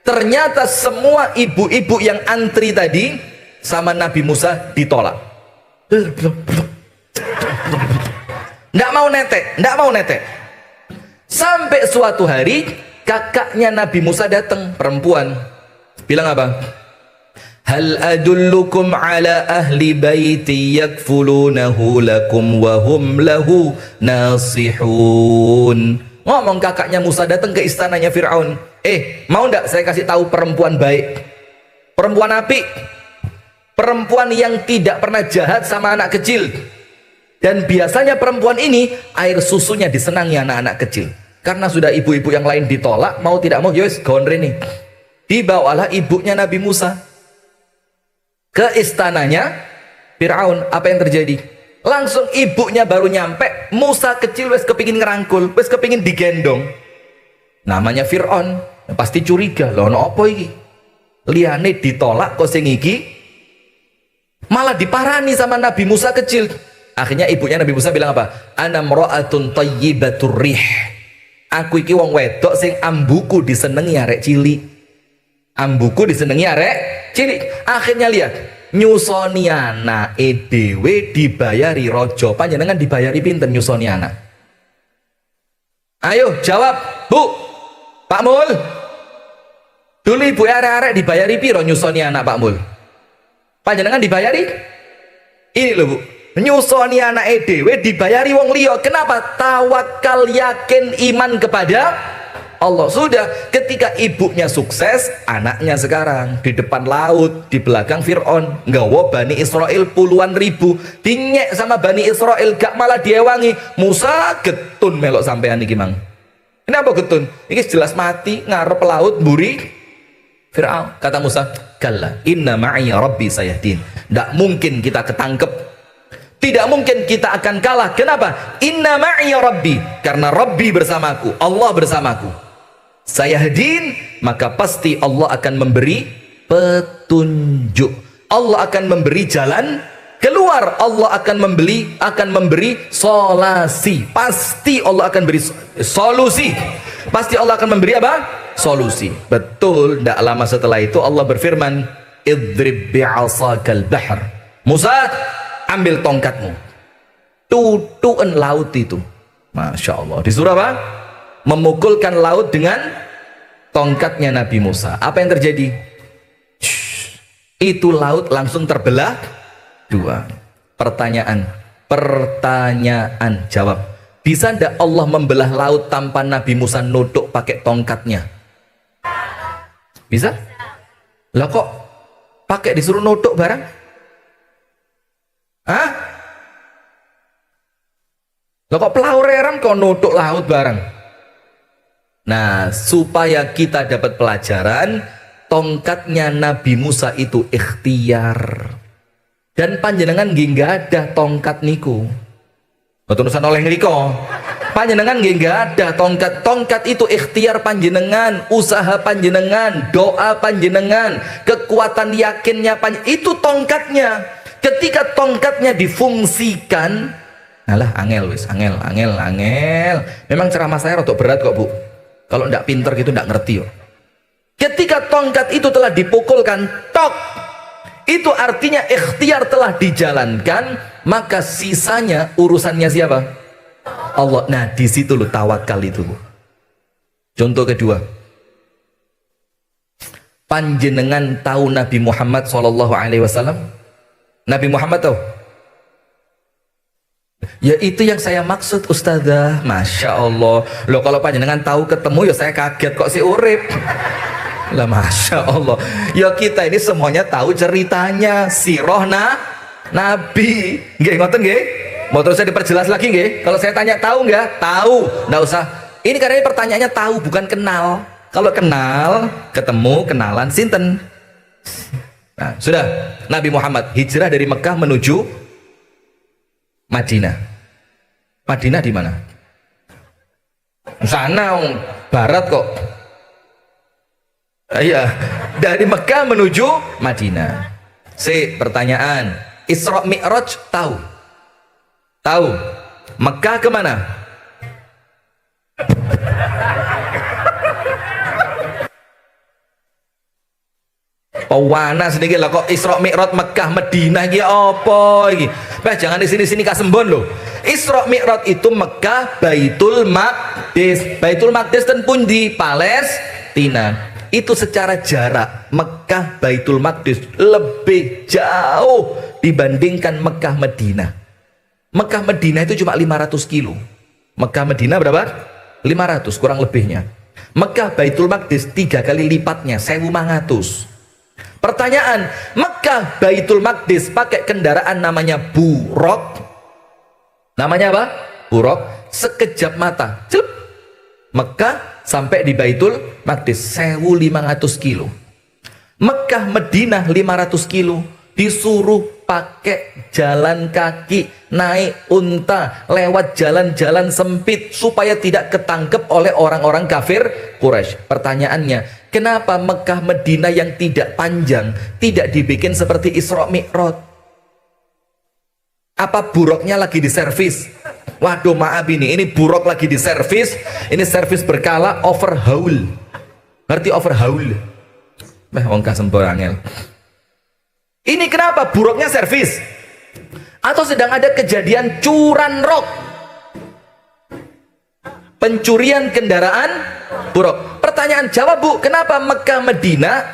Ternyata semua ibu-ibu yang antri tadi sama Nabi Musa ditolak. Nggak mau netek, nggak mau netek. Sampai suatu hari kakaknya Nabi Musa datang, perempuan, bilang apa? Hal adullukum ala ahli baiti yakfulunahu lakum wa hum lahu nasihun. Ngomong kakaknya Musa datang ke istananya Fir'aun. Mau ndak saya kasih tahu perempuan baik, perempuan apik, perempuan yang tidak pernah jahat sama anak kecil. Dan biasanya perempuan ini air susunya disenangi anak-anak kecil. Karena sudah ibu-ibu yang lain ditolak, mau tidak mau yowes gondre nih. Dibawalah ibunya Nabi Musa ke istananya Fir'aun. Apa yang terjadi? Langsung ibunya baru nyampe, Musa kecil wes kepingin ngerangkul, wes kepingin digendong. Namanya Fir'aun, pasti curiga, loh apa iki? Liane ditolak kok sing iki malah diparani sama Nabi Musa kecil. Akhirnya ibunya Nabi Musa bilang apa? Ana mra'atun thayyibatur rih. Aku iki wong wedok sing ambuku disenengi arek cilik. Ambuku disenengi arek cilik. Akhirnya lihat, nyusoni anak dhewe dibayari rojo. Panjenengan dibayari pinten nyusoni anak? Ayo jawab, Bu. Pak Mul. Dulu ibu arek-arek dibayari piro nyusoni anak Pak Mul? Panjenengan dibayari? Ini loh Bu, nyusoni anak dhewe dibayari wong liya. Kenapa? Tawakal, yakin, iman kepada Allah. Sudah, ketika ibunya sukses, anaknya sekarang di depan laut, di belakang Fir'aun, nggawa Bani Israel puluhan ribu, dinyek sama Bani Israel, gak malah diewangi. Musa getun melok sampean iki mang. Kenapa getun? Ini jelas mati ngarep laut mburi Fir'aun. Kata Musa, kalla inna ma'i rabbi sayahdin. Nggak mungkin kita ketangkep, tidak mungkin kita akan kalah. Kenapa? Inna ma'i rabbi, karena Rabbi bersamaku, Allah bersamaku. Sayahdin, maka pasti Allah akan memberi petunjuk, Allah akan memberi jalan keluar, Allah akan memberi solasi. Pasti Allah akan beri solusi. Pasti Allah akan memberi apa? Solusi. Betul. Tidak lama setelah itu Allah berfirman, idrib bi'asakal bahr. Musa, ambil tongkatmu, tutuin laut itu. Masya Allah. Disuruh apa? Memukulkan laut dengan tongkatnya Nabi Musa. Apa yang terjadi? Itu laut langsung terbelah dua. Pertanyaan, jawab. Bisa ndak Allah membelah laut tanpa Nabi Musa nuduk pakai tongkatnya? Bisa? Lah kok pakai disuruh nuduk barang? Hah? Lah kok pelaureran kok nuduk laut barang? Nah, supaya kita dapat pelajaran, tongkatnya Nabi Musa itu ikhtiar. Dan panjenengan nggih ada tongkat niku. Urusan oleh ngriko. Panjenengan nggih ada tongkat. Tongkat itu ikhtiar panjenengan, usaha panjenengan, doa panjenengan, kekuatan yakinnya itu tongkatnya. Ketika tongkatnya difungsikan, alah angel wis, angel. Memang ceramah saya rada berat kok, Bu. Kalau ndak pinter gitu ndak ngerti yo. Ketika tongkat itu telah dipukulkan, tok, itu artinya ikhtiar telah dijalankan, maka sisanya urusannya siapa? Allah. Nah, di situ lo tawakal itu. Contoh kedua, panjenengan tahu Nabi Muhammad SAW? Nabi Muhammad tahu? Ya itu yang saya maksud Ustazah. Masya Allah. Loh kalau panjenengan tahu ketemu ya saya kaget kok si urip. Lah Masya Allah. Ya kita ini semuanya tahu ceritanya sirah Nabi. Nggih ngoten nggih? Mau terus saya diperjelas lagi nggih? Kalau saya tanya tahu nggak? Tahu. Nggak usah Ini karena pertanyaannya tahu bukan kenal. Kalau kenal, ketemu, kenalan, sinten. Nah, sudah. Nabi Muhammad hijrah dari Mekah menuju Madinah. Madinah di mana? Sana barat kok. Iya, dari Mekah menuju Madinah. Pertanyaan, Isra Mi'raj tahu? Tahu. Mekah kemana? Pewana sedikit lah kok Isra Mi'raj Mekah Madinah iki apa iki? Bah jangan di sini-sini kasembon loh. Isra Mi'raj itu Mekah Baitul Maqdis. Baitul Maqdis ten pundi? Palestina. Itu secara jarak Mekah Baitul Maqdis lebih jauh dibandingkan Mekah Madinah. Mekah Madinah itu cuma 500 kilo. Mekah Madinah berapa? 500 kurang lebihnya. Mekah Baitul Maqdis 3 kali lipatnya 1500. Pertanyaan, Mekah Baitul Maqdis pakai kendaraan namanya buruk. Namanya apa? Buruk. Sekejap mata, celup, Mekah sampai di Baitul Maqdis 1500 kilo. Mekah Madinah 500 kilo. Disuruh pakai jalan kaki, naik unta, lewat jalan-jalan sempit supaya tidak ketangkep oleh orang-orang kafir Quraisy. Pertanyaannya, kenapa Mekah Madinah yang tidak panjang tidak dibikin seperti Isra Mi'raj? Apa buruknya lagi diservis? Waduh maaf ini buruk lagi diservis. Ini servis berkala overhaul. Ngerti overhaul? Wong kasembor angel. Ini kenapa buruknya servis? Atau sedang ada kejadian curanrok, pencurian kendaraan buruk. Pertanyaan jawab Bu, kenapa Mekah Madinah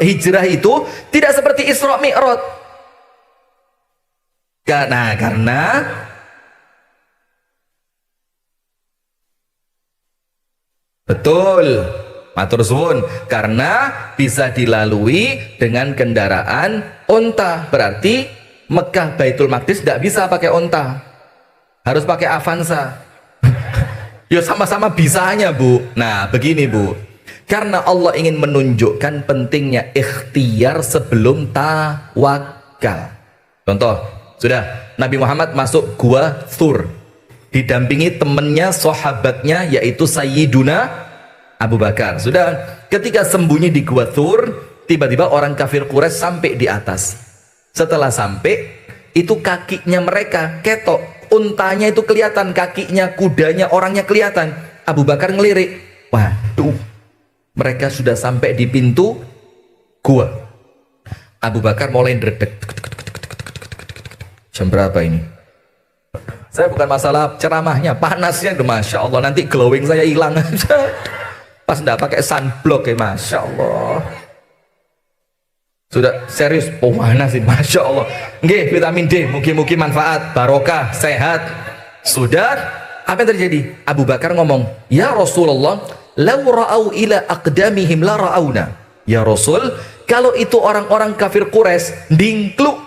hijrah itu tidak seperti Isra Mi'raj? Karena betul, matur suwun, karena bisa dilalui dengan kendaraan onta. Berarti Mekah Baitul Maqdis tidak bisa pakai onta, harus pakai Avanza. Ya sama-sama bisanya Bu. Nah begini Bu, karena Allah ingin menunjukkan pentingnya ikhtiar sebelum tawakal. Contoh, sudah Nabi Muhammad masuk gua Thur didampingi temannya, sahabatnya, yaitu Sayyiduna Abu Bakar. Sudah ketika sembunyi di gua Thur, tiba-tiba orang kafir Quraisy sampai di atas. Setelah sampai, itu kakinya mereka ketok, untanya itu kelihatan, kakinya, kudanya, orangnya kelihatan. Abu Bakar ngelirik, waduh, mereka sudah sampai di pintu gua. Abu Bakar mulai ndredeg. Jam berapa ini? Saya bukan masalah ceramahnya, panasnya, Masya Allah, nanti glowing saya hilang aja. Pas enggak pakai sunblock ya, Masya Allah. Sudah serius, mana sih, Masya Allah. Nggih, vitamin D, mugi-mugi manfaat, barokah, sehat. Sudah, apa yang terjadi? Abu Bakar ngomong, ya Rasulullah, law ra'au ila aqdamihim la ra'auna. Ya Rasul, kalau itu orang-orang kafir Quraisy dingkluk,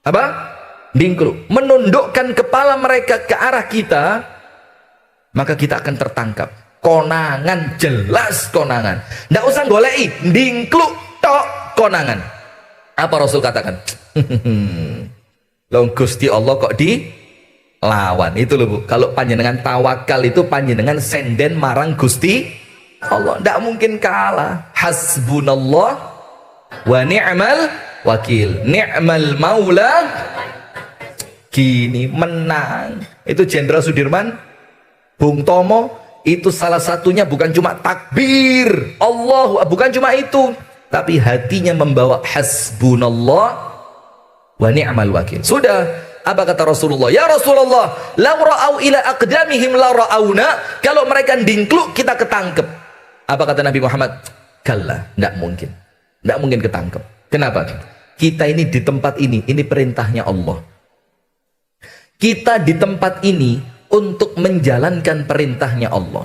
apa? Dingkluk, menundukkan kepala mereka ke arah kita, maka kita akan tertangkap. Konangan, jelas konangan. Nggak usah golei, dingkluk tok konangan. Apa Rasul katakan? Long Gusti Allah kok dilawan. Itu loh Bu, kalau panjenengan tawakal itu panjenengan senden marang Gusti Allah, nggak mungkin kalah. Hasbunallah wa ni'mal wakil, ni'mal maula. Gini menang. Itu Jenderal Sudirman, Bung Tomo, itu salah satunya bukan cuma takbir Allah, bukan cuma itu, tapi hatinya membawa hasbunallah wa ni'mal wakil. Sudah, apa kata Rasulullah? Ya Rasulullah, law ra'au ila aqdamihim la ra'auna. Kalau mereka dingkluk, kita ketangkep. Apa kata Nabi Muhammad? Kalla, tidak mungkin. Tidak mungkin ketangkep. Kenapa? Kita ini di tempat ini perintahnya Allah. Kita di tempat ini untuk menjalankan perintahnya Allah.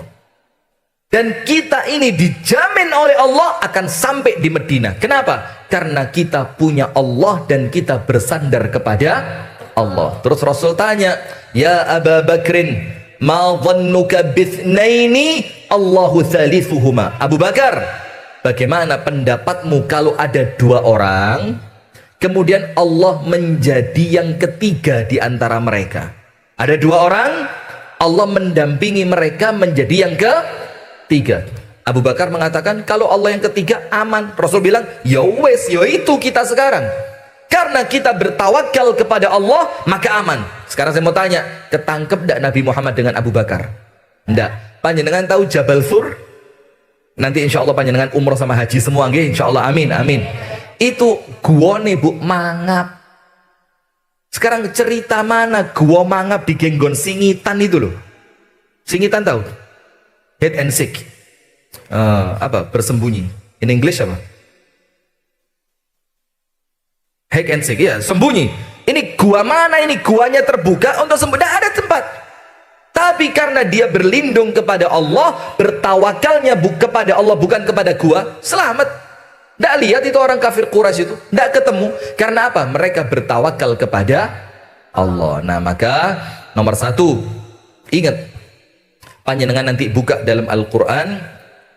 Dan kita ini dijamin oleh Allah akan sampai di Madinah. Kenapa? Karena kita punya Allah dan kita bersandar kepada Allah. Terus Rasul tanya, ya Aba Bakrin, ma dhannuka bithnaini Allahu thalithuhuma. Abu Bakar, bagaimana pendapatmu kalau ada dua orang kemudian Allah menjadi yang ketiga di antara mereka? Ada dua orang, Allah mendampingi mereka menjadi yang ketiga. Abu Bakar mengatakan, kalau Allah yang ketiga aman. Rasul bilang, ya wes, ya itu kita sekarang. Karena kita bertawakal kepada Allah, maka aman. Sekarang saya mau tanya, ketangkep tidak Nabi Muhammad dengan Abu Bakar? Tidak. Panjenengan tahu Jabal Thur? Nanti insya Allah panjenengan umroh sama haji semua, nggih? Insya Allah, amin, amin. Itu gua nih Bu, mangap. Sekarang cerita mana gua mangap di Genggon Singitan itu loh. Singitan tahu? Hide and seek. Apa? Bersembunyi. In English apa? Hide and seek, ya, sembunyi. Ini gua mana ini? Guanya terbuka untuk sembunyi. Tidak ada tempat. Tapi karena dia berlindung kepada Allah, bertawakalnya kepada Allah bukan kepada gua, selamat. Tidak lihat itu orang kafir Quraisy itu, tidak ketemu. Karena apa? Mereka bertawakal kepada Allah. Nah, maka nomor satu, ingat, panjenengan nanti buka dalam Al-Quran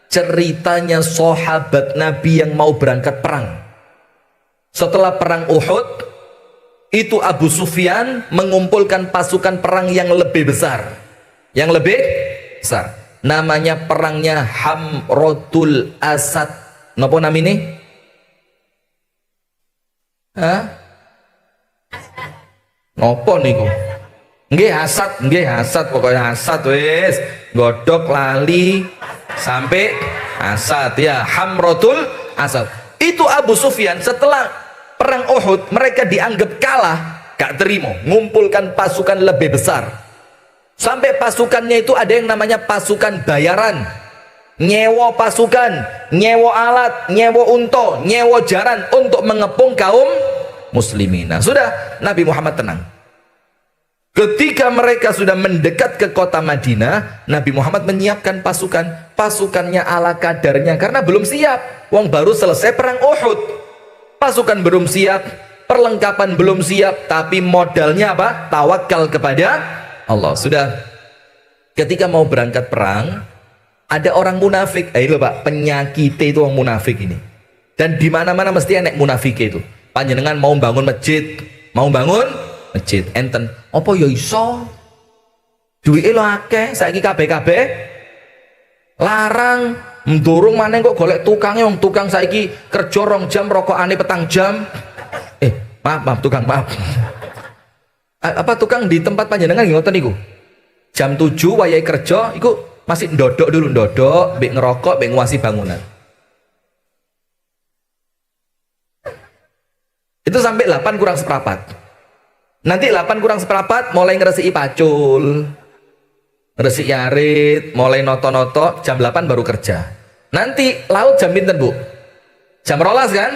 ceritanya sahabat Nabi yang mau berangkat perang. Setelah perang Uhud, itu Abu Sufyan mengumpulkan pasukan perang yang lebih besar. Yang lebih besar. Namanya perangnya Hamratul Asad. Napa namine? Hah? Napa niku? Nggih Asad pokoknya Asad wis. Godhok lali sampai Asad ya, Hamratul Asad. Itu Abu Sufyan setelah perang Uhud mereka dianggap kalah, gak terima, ngumpulkan pasukan lebih besar. Sampai pasukannya itu ada yang namanya pasukan bayaran. Nyewa pasukan, nyewa alat, nyewa unta, nyewa jaran untuk mengepung kaum muslimin. Nah, sudah Nabi Muhammad tenang. Ketika mereka sudah mendekat ke kota Madinah, Nabi Muhammad menyiapkan pasukan. Pasukannya ala kadarnya karena belum siap. Wong baru selesai perang Uhud. Pasukan belum siap, perlengkapan belum siap, tapi modalnya apa? Tawakal kepada Allah. Sudah. Ketika mau berangkat perang, ada orang munafik. Ayo Pak, penyakit itu orang munafik ini. Dan di mana-mana mesti enek munafik itu. Panjenengan mau bangun masjid, enten. Apa ya iso? Duwike lo akeh, saiki kabeh-kabeh larang, mendorong maneh kok golek tukangnya, wong tukang saiki kerja 2 jam, rokokane 4 jam. Maaf tukang, maaf. Apa tukang di tempat panjenengan ngoten niku? Jam 7 wayahe kerja iku masih ndodok dulu, mbek ngerokok, mbek nguasi bangunan. Itu sampai 8 kurang seperempat. Nanti 8 kurang seperempat mulai ngresiki pacul, ngresiki arit, mulai noto-noto, jam 8 baru kerja. Nanti laut jam pinten Bu? Jam 12 kan?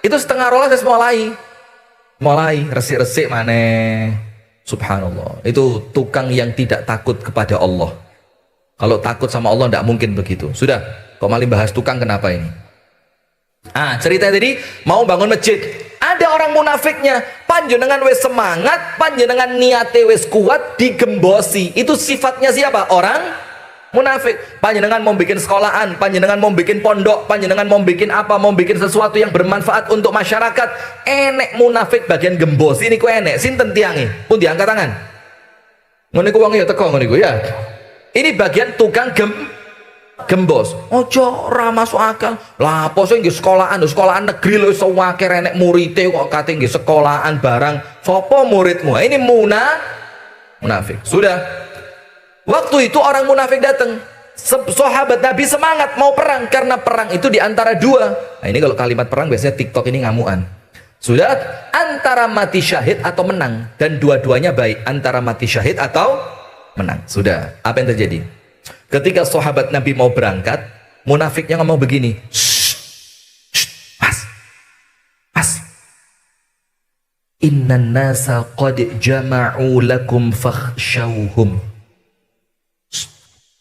Itu setengah 12 mulai resik-resik maneh. Subhanallah. Itu tukang yang tidak takut kepada Allah. Kalau takut sama Allah tidak mungkin begitu. Sudah, kok malah bahas tukang kenapa ini? Cerita tadi mau bangun masjid. Ada orang munafiknya. Panjenengan wis semangat, panjenengan niate wis kuat, digembosi. Itu sifatnya siapa? Orang munafik. Panjenengan mau bikin sekolahan, panjenengan mau bikin pondok, panjenengan mau bikin apa, mau bikin sesuatu yang bermanfaat untuk masyarakat. Enek munafik bagian gembosi niku enek. Sinten tiangi? Pun diangkat tangan. Ngono niku wong ya teko ngono niku ya. Ini bagian tukang gembos. Ojo ora masuk akal. Lah apa sih nggih sekolahan negeri lho iso akeh enek murite kok kate nggih sekolahan barang. Sopo muridmu? Ini munafik. Sudah. Waktu itu orang munafik datang. Sahabat Nabi semangat mau perang karena perang itu diantara dua. Nah, ini kalau kalimat perang biasanya TikTok ini ngamuan. Sudah, antara mati syahid atau menang, dan dua-duanya baik, antara mati syahid atau menang. Sudah, apa yang terjadi? Ketika sahabat Nabi mau berangkat, munafiknya ngomong begini, Mas, innan nasa qad jama'u lakum fakhshawhum.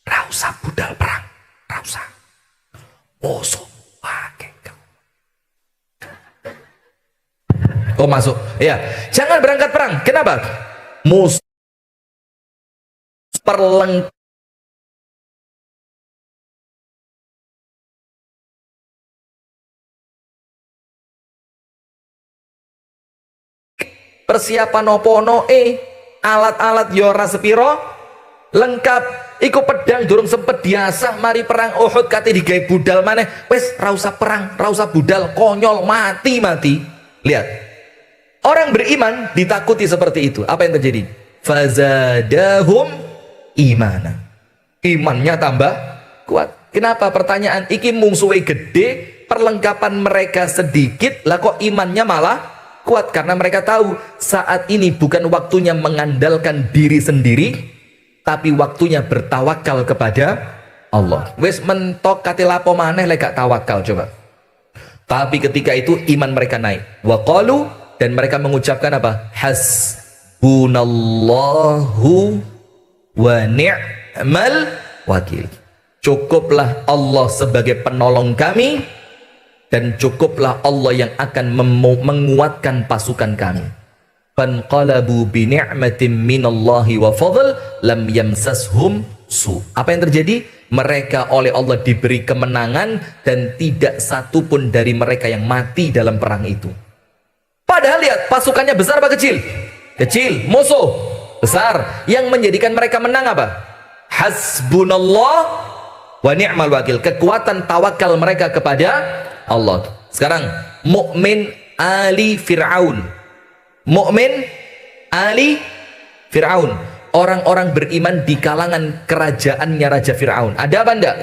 Rausa budal perang, rausa. Musuh pakai. Oh masuk, ya. Jangan berangkat perang. Kenapa? Musuh persiapan opono alat-alat yora sepiro lengkap. Iku pedang durung sempet biasa mari perang Uhud kate digawe budal maneh wis ra usah perang ra usah budal konyol mati. Lihat orang beriman ditakuti seperti itu, apa yang terjadi? Fazadahum imana, imannya tambah kuat. Kenapa? Pertanyaan iki mungsuhe gede, perlengkapan mereka sedikit, lah kok imannya malah kuat? Karena mereka tahu saat ini bukan waktunya mengandalkan diri sendiri, tapi waktunya bertawakal kepada Allah. Wes mentok kate lapo maneh lek gak tawakal coba. Tapi ketika itu iman mereka naik. Wa qalu, dan mereka mengucapkan apa? Hasbunallahu wa ni'mal wakil. Cukuplah Allah sebagai penolong kami, dan cukuplah Allah yang akan menguatkan pasukan kami. Fanqalabu bi ni'matin minallahi wa fadl lam yamsashum su. Apa yang terjadi? Mereka oleh Allah diberi kemenangan dan tidak satu pun dari mereka yang mati dalam perang itu. Padahal lihat pasukannya besar apa kecil? Kecil. Musuh besar. Yang menjadikan mereka menang apa? Hasbunallah wa ni'mal wakil. Kekuatan tawakal mereka kepada Allah. Sekarang mukmin ali Fir'aun, mukmin ali Fir'aun, orang-orang beriman di kalangan kerajaannya Raja Fir'aun. Ada apa enggak?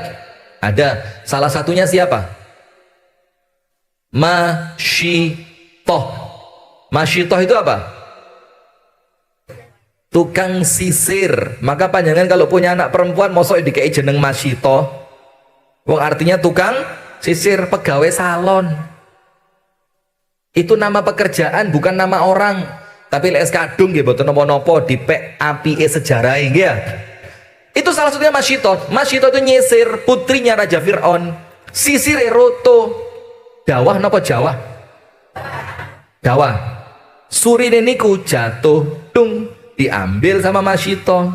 Ada. Salah satunya siapa? Masyitoh. Masyitoh itu apa? Tukang sisir. Maka panjangan kalau punya anak perempuan mosok dikai jeneng Masyitoh. Wong artinya tukang sisir, pegawai salon. Itu nama pekerjaan, bukan nama orang. Tapi lek kadung nggih mboten napa-napa dipek apike sejarah nggih ya. Itu salah satunya Masyitoh. Masyitoh itu nyisir putrinya Raja Fir'aun. Sisire roto. Dawah napa Jawa? Dawah. Surine niku jatuh dung diambil sama Masyitoh.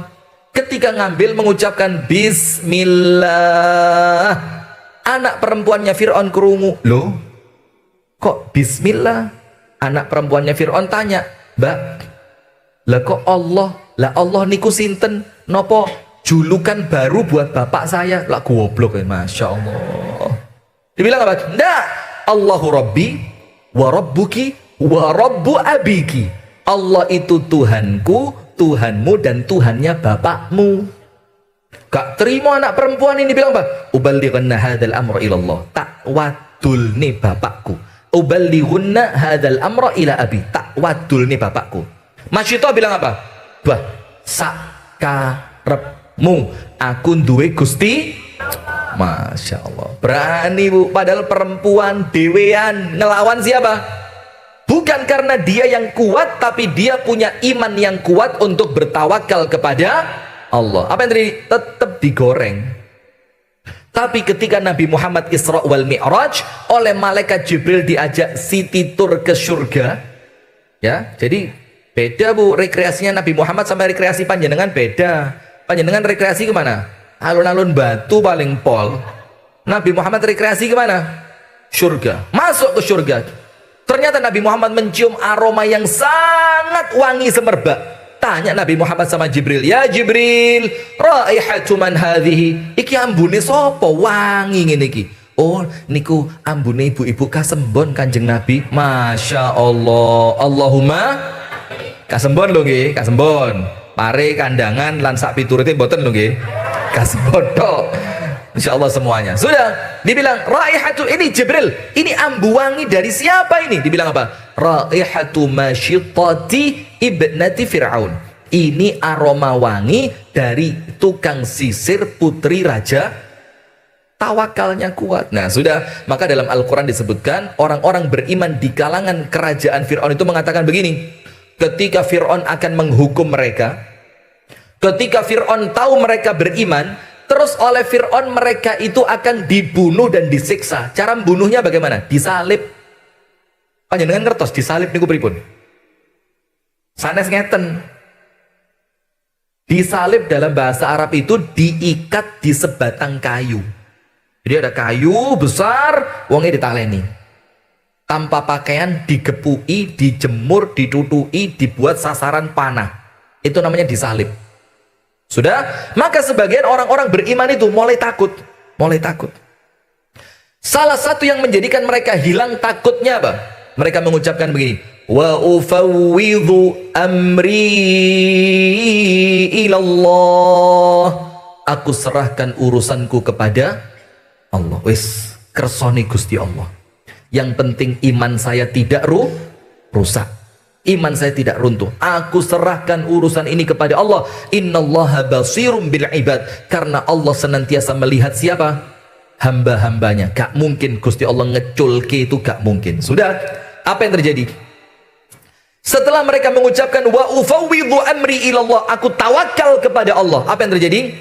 Ketika ngambil mengucapkan bismillah. Anak perempuannya Fir'aun kerungu. Loh, kok bismillah? Anak perempuannya Fir'aun tanya, Mbak, lah kok Allah? Lah Allah niku sinten? Nopo julukan baru buat bapak saya? Lah goblok ya, Masya Allah. Dibilang apa? Nggak, Allahu Rabbi wa Rabbuki wa Rabbu abiki. Allah itu Tuhanku, Tuhanmu, dan Tuhannya bapakmu. Gak terima anak perempuan ini bilang apa? Uballighanna hadzal amra ilallah. Tak wadul nih bapakku. Uballighunna hadzal amra ila abi. Tak wadul nih bapakku. Masyitoh bilang apa? Bah, sakarepmu aku duwe Gusti. Masya Allah. Berani bu. Padahal perempuan dewean ngelawan siapa? Bukan karena dia yang kuat, tapi dia punya iman yang kuat untuk bertawakal kepada Allah. Apa yang terjadi? Tetap digoreng. Tapi ketika Nabi Muhammad Isra wal Mi'raj oleh malaikat Jibril diajak city tour ke surga, ya, jadi beda bu rekreasinya Nabi Muhammad sama rekreasi panjenengan beda. Panjenengan rekreasi kemana? Alun-alun Batu paling pol. Nabi Muhammad rekreasi kemana? Surga. Masuk ke surga. Ternyata Nabi Muhammad mencium aroma yang sangat wangi semerbak. Tanya Nabi Muhammad sama Jibril, ya Jibril, raihatu man hadhihi? Iki ambune sapa wangi ngene iki? Oh, niku ambune ibu-ibu kasembon Kanjeng Nabi. Masya Allah. Allahumma kasembon lho nggih, kasembon. Pare kandangan lan sak piturute mboten lho nggih. Kasembon tok. Insyaallah semuanya. Sudah dibilang raihatu, ini Jibril, ini ambu wangi dari siapa ini? Dibilang apa? Raihatu masyitati ibnati Fir'aun. Ini aroma wangi dari tukang sisir putri raja. Tawakalnya kuat. Nah sudah, maka dalam Al-Quran disebutkan orang-orang beriman di kalangan kerajaan Fir'aun itu mengatakan begini, ketika Fir'aun akan menghukum mereka, ketika Fir'aun tahu mereka beriman, terus oleh Fir'aun mereka itu akan dibunuh dan disiksa. Cara membunuhnya bagaimana? Disalib. Panjenengan ngertos disalib niku pripun? Sanes ngeten. Disalib dalam bahasa Arab itu diikat di sebatang kayu. Jadi ada kayu besar, wongnya ditaleni. Tanpa pakaian, digepui, dijemur, ditutui, dibuat sasaran panah. Itu namanya disalib. Sudah? Maka sebagian orang-orang beriman itu mulai takut. Mulai takut. Salah satu yang menjadikan mereka hilang takutnya apa? Mereka mengucapkan begini, wa ufawwidhu amri ilallah. Aku serahkan urusanku kepada Allah. Wis kersoni Gusti Allah. Yang penting iman saya tidak rusak. Iman saya tidak runtuh. Aku serahkan urusan ini kepada Allah. Innallaha basirum bil ibad. Karena Allah senantiasa melihat siapa? Hamba-hambanya. Gak mungkin Gusti Allah ngeculke itu, gak mungkin. Sudah. Apa yang terjadi? Setelah mereka mengucapkan wa ufawwidhu amri ilallah, aku tawakal kepada Allah. Apa yang terjadi?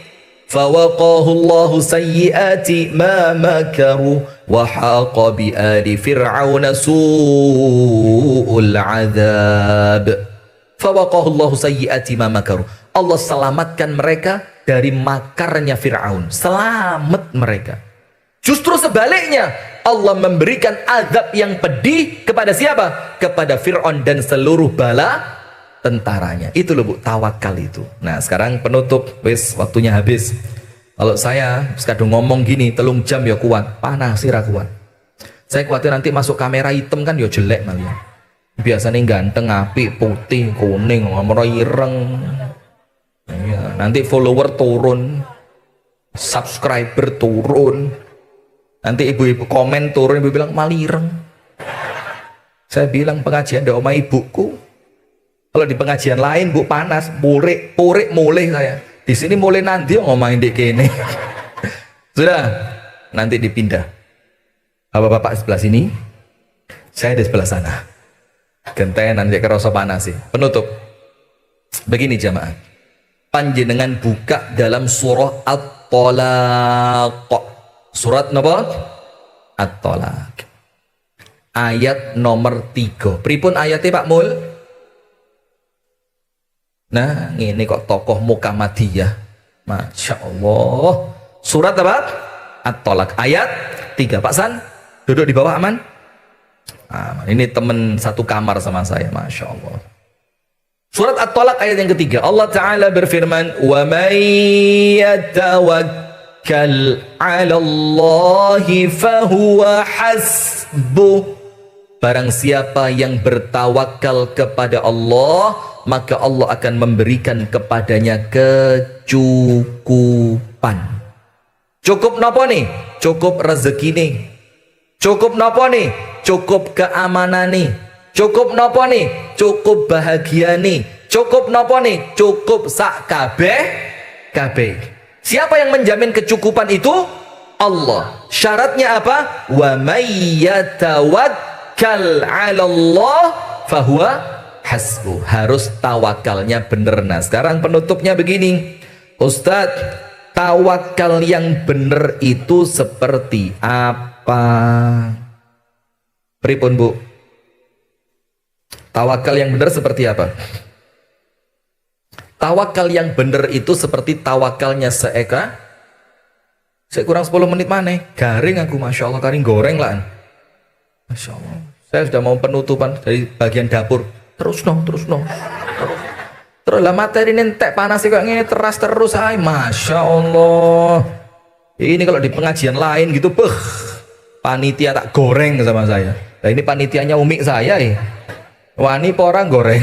Fawaqahullahu sayyiati ma makaru wa haqa bi ali fir'auna su'ul adzab. Fawaqahullahu sayyiati ma makaru. Allah selamatkan mereka dari makarnya Fir'aun. Selamat mereka. Justru sebaliknya, Allah memberikan azab yang pedih kepada siapa? Kepada Fir'aun dan seluruh bala tentaranya. Itu loh Bu, tawakal itu. Nah sekarang penutup, wis waktunya habis. Kalau saya sekadung ngomong gini telung jam ya kuat, panas sih kuat. Saya khawatir nanti masuk kamera hitam kan ya jelek malah. Biasanya ganteng, apik, putih, kuning, ngomong ireng. Ya, nanti follower turun, subscriber turun, nanti ibu-ibu komen turun, ibu bilang malireng. Saya bilang pengajian di omah ibuku. Kalau di pengajian lain Bu panas, purik mulai saya. Di sini mulai nanti ngomongin dek kene. Sudah, nanti dipindah. Bapak-bapak sebelah sini, saya di sebelah sana. Genten nanti kerasa panas sih. Penutup. Begini jamaah. Panjenengan buka dalam surah At-Tolaq. Surat napa? At-Tolaq. Ayat nomor 3. Pripun ayatnya Pak Mul? Nah, ini kok tokoh Muhammadiyah. Masya Allah. Surat apa? At-Tolaq. Ayat 3. Pak San, duduk di bawah aman? Aman. Ini teman satu kamar sama saya. Masya Allah. Surat At-Tolaq ayat yang ketiga. Allah Ta'ala berfirman, wa may yatawakkal 'ala Allahi fahuwa hasbuh. Barang siapa yang bertawakal kepada Allah, maka Allah akan memberikan kepadanya kecukupan. Cukup napa nih? Cukup rezeki nih. Cukup napa nih? Cukup keamanan nih. Cukup napa nih? Cukup bahagia nih. Cukup napa nih? Cukup sak kabeh. Siapa yang menjamin kecukupan itu? Allah. Syaratnya apa? Wa may yatawakkal 'ala Allah fahuwa hasbuh. Harus tawakalnya benar. Nah, sekarang penutupnya begini. Ustadz, tawakal yang benar itu seperti apa? Pripun Bu? Tawakal yang benar seperti apa? Tawakal yang benar itu seperti tawakalnya seeka. Saya kurang 10 menit mana? Garing aku, Masya Allah, kari goreng lah. Masya Allah. Saya sudah mau penutupan dari bagian dapur. Terus dong. Terus lah materi ini entek panas kok ngene terus ay. Masya Allah. Ini kalau di pengajian lain gitu, panitia tak goreng sama saya. Nah ini panitianya umik saya wani porang goreng.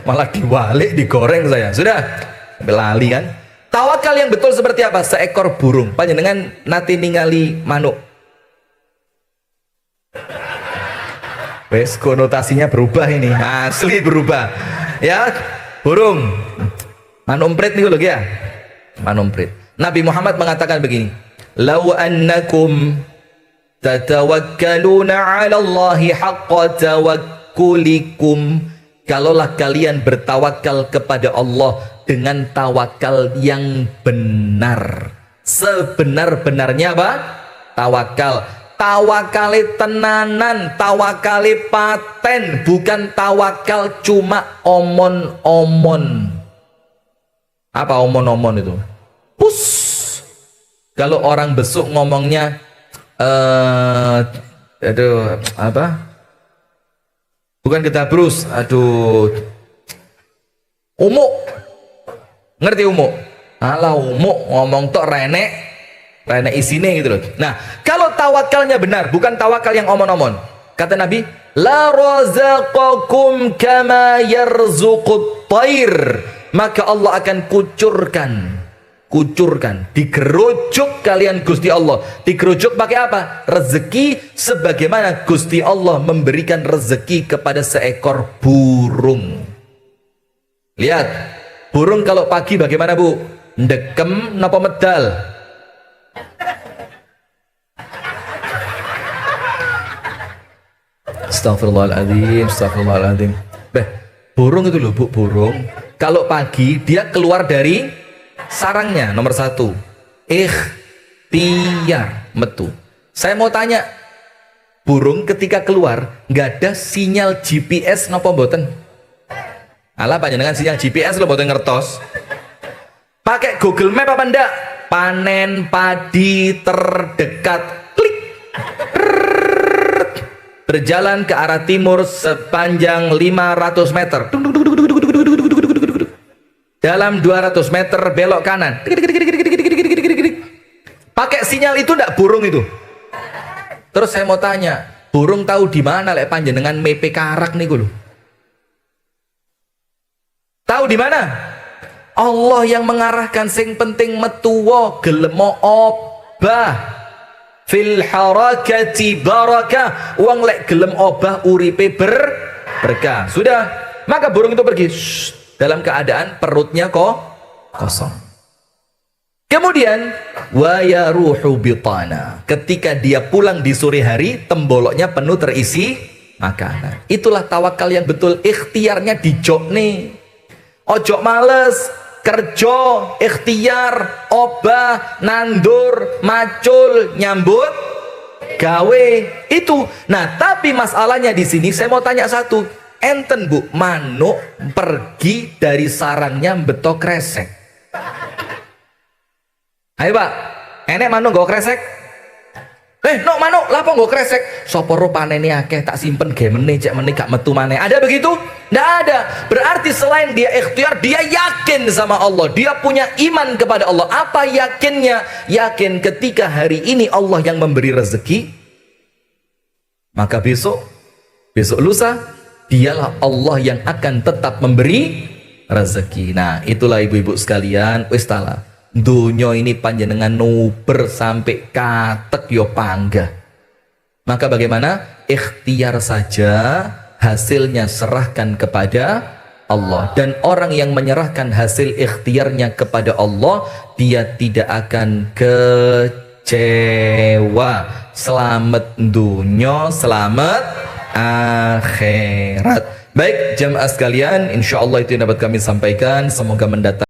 Malah diwalik digoreng saya. Sudah lali kan. Tawakal yang betul seperti apa? Seekor burung. Panjenengan nanti ningali manuk. Wes konotasinya berubah ini. Asli berubah. Ya, burung. Manumprit nih loh ya. Manumprit. Nabi Muhammad mengatakan begini. Lau annakum tatawakkaluna 'ala Allahi haqqa tawakkulikum. Kalaulah kalian bertawakal kepada Allah dengan tawakal yang benar, sebenar-benarnya apa? Tawakal. Tawakale tenanan, tawakale paten, bukan tawakal cuma omon-omon. Apa omon-omon itu? Pus. Kalau orang besuk ngomongnya aduh apa? Bukan getabrus, aduh. Umuk. Ngerti umuk? Alah umuk ngomong tok renek isine gitu loh. Nah, kalau tawakalnya benar, bukan tawakal yang omon-omon. Kata Nabi, la razaqakum kama yarzuqut thair. Maka Allah akan kucurkan, digerujuk kalian Gusti Allah. Digerujuk pakai apa? Rezeki, sebagaimana Gusti Allah memberikan rezeki kepada seekor burung. Lihat, burung kalau pagi bagaimana, Bu? Ndekem napa medal? Astagfirullahaladzim. Burung itu loh, Bu, burung kalau pagi dia keluar dari sarangnya, nomor satu ikhtiar metu. Saya mau tanya, burung ketika keluar nggak ada sinyal GPS napa mboten? Alah panjenengan sinyal GPS lo mboten ngertos. Pakai Google Map apa ndak? Panen padi terdekat, klik. Berjalan ke arah timur sepanjang 500 meter. Dalam 200 meter belok kanan. Pakai sinyal itu ndak burung itu? Terus saya mau tanya, burung tahu di mana lek panjenengan mepe karak niku lho? Tahu di mana? Allah yang mengarahkan, sing penting metuwa gelemo obah. Fil harakati barakah, wong lek gelem obah uripe berkah. Sudah, maka burung itu pergi dalam keadaan perutnya kosong. Kemudian wa yaruhu bitana, ketika dia pulang di sore hari temboloknya penuh terisi makanan. Itulah tawakal yang betul, ikhtiarnya dijokne. Ojo males, kerja, ikhtiar, obah, nandur, macul, nyambut, gawe itu. Nah, tapi masalahnya di sini saya mau tanya satu, enten Bu, manuk pergi dari sarangnya betok kresek. Ayo Pak, enek manuk nggo kresek? No manuk, lapo nggo kresek? Sopo rupane ini akeh tak simpen gemene cek meneh gak metu maneh. Ada begitu? Nggak ada. Berarti selain dia ikhtiar, dia yakin sama Allah. Dia punya iman kepada Allah. Apa yakinnya? Yakin ketika hari ini Allah yang memberi rezeki, maka besok lusa dialah Allah yang akan tetap memberi rezeki. Nah, itulah ibu-ibu sekalian, wis tala. Dunia ini panjenengan nuber sampai katek yo panggah. Maka bagaimana? Ikhtiar saja, hasilnya serahkan kepada Allah. Dan orang yang menyerahkan hasil ikhtiarnya kepada Allah, dia tidak akan kecewa. Selamat dunia, selamat akhirat. Baik jamaah sekalian, insya Allah itu yang dapat kami sampaikan. Semoga mendatang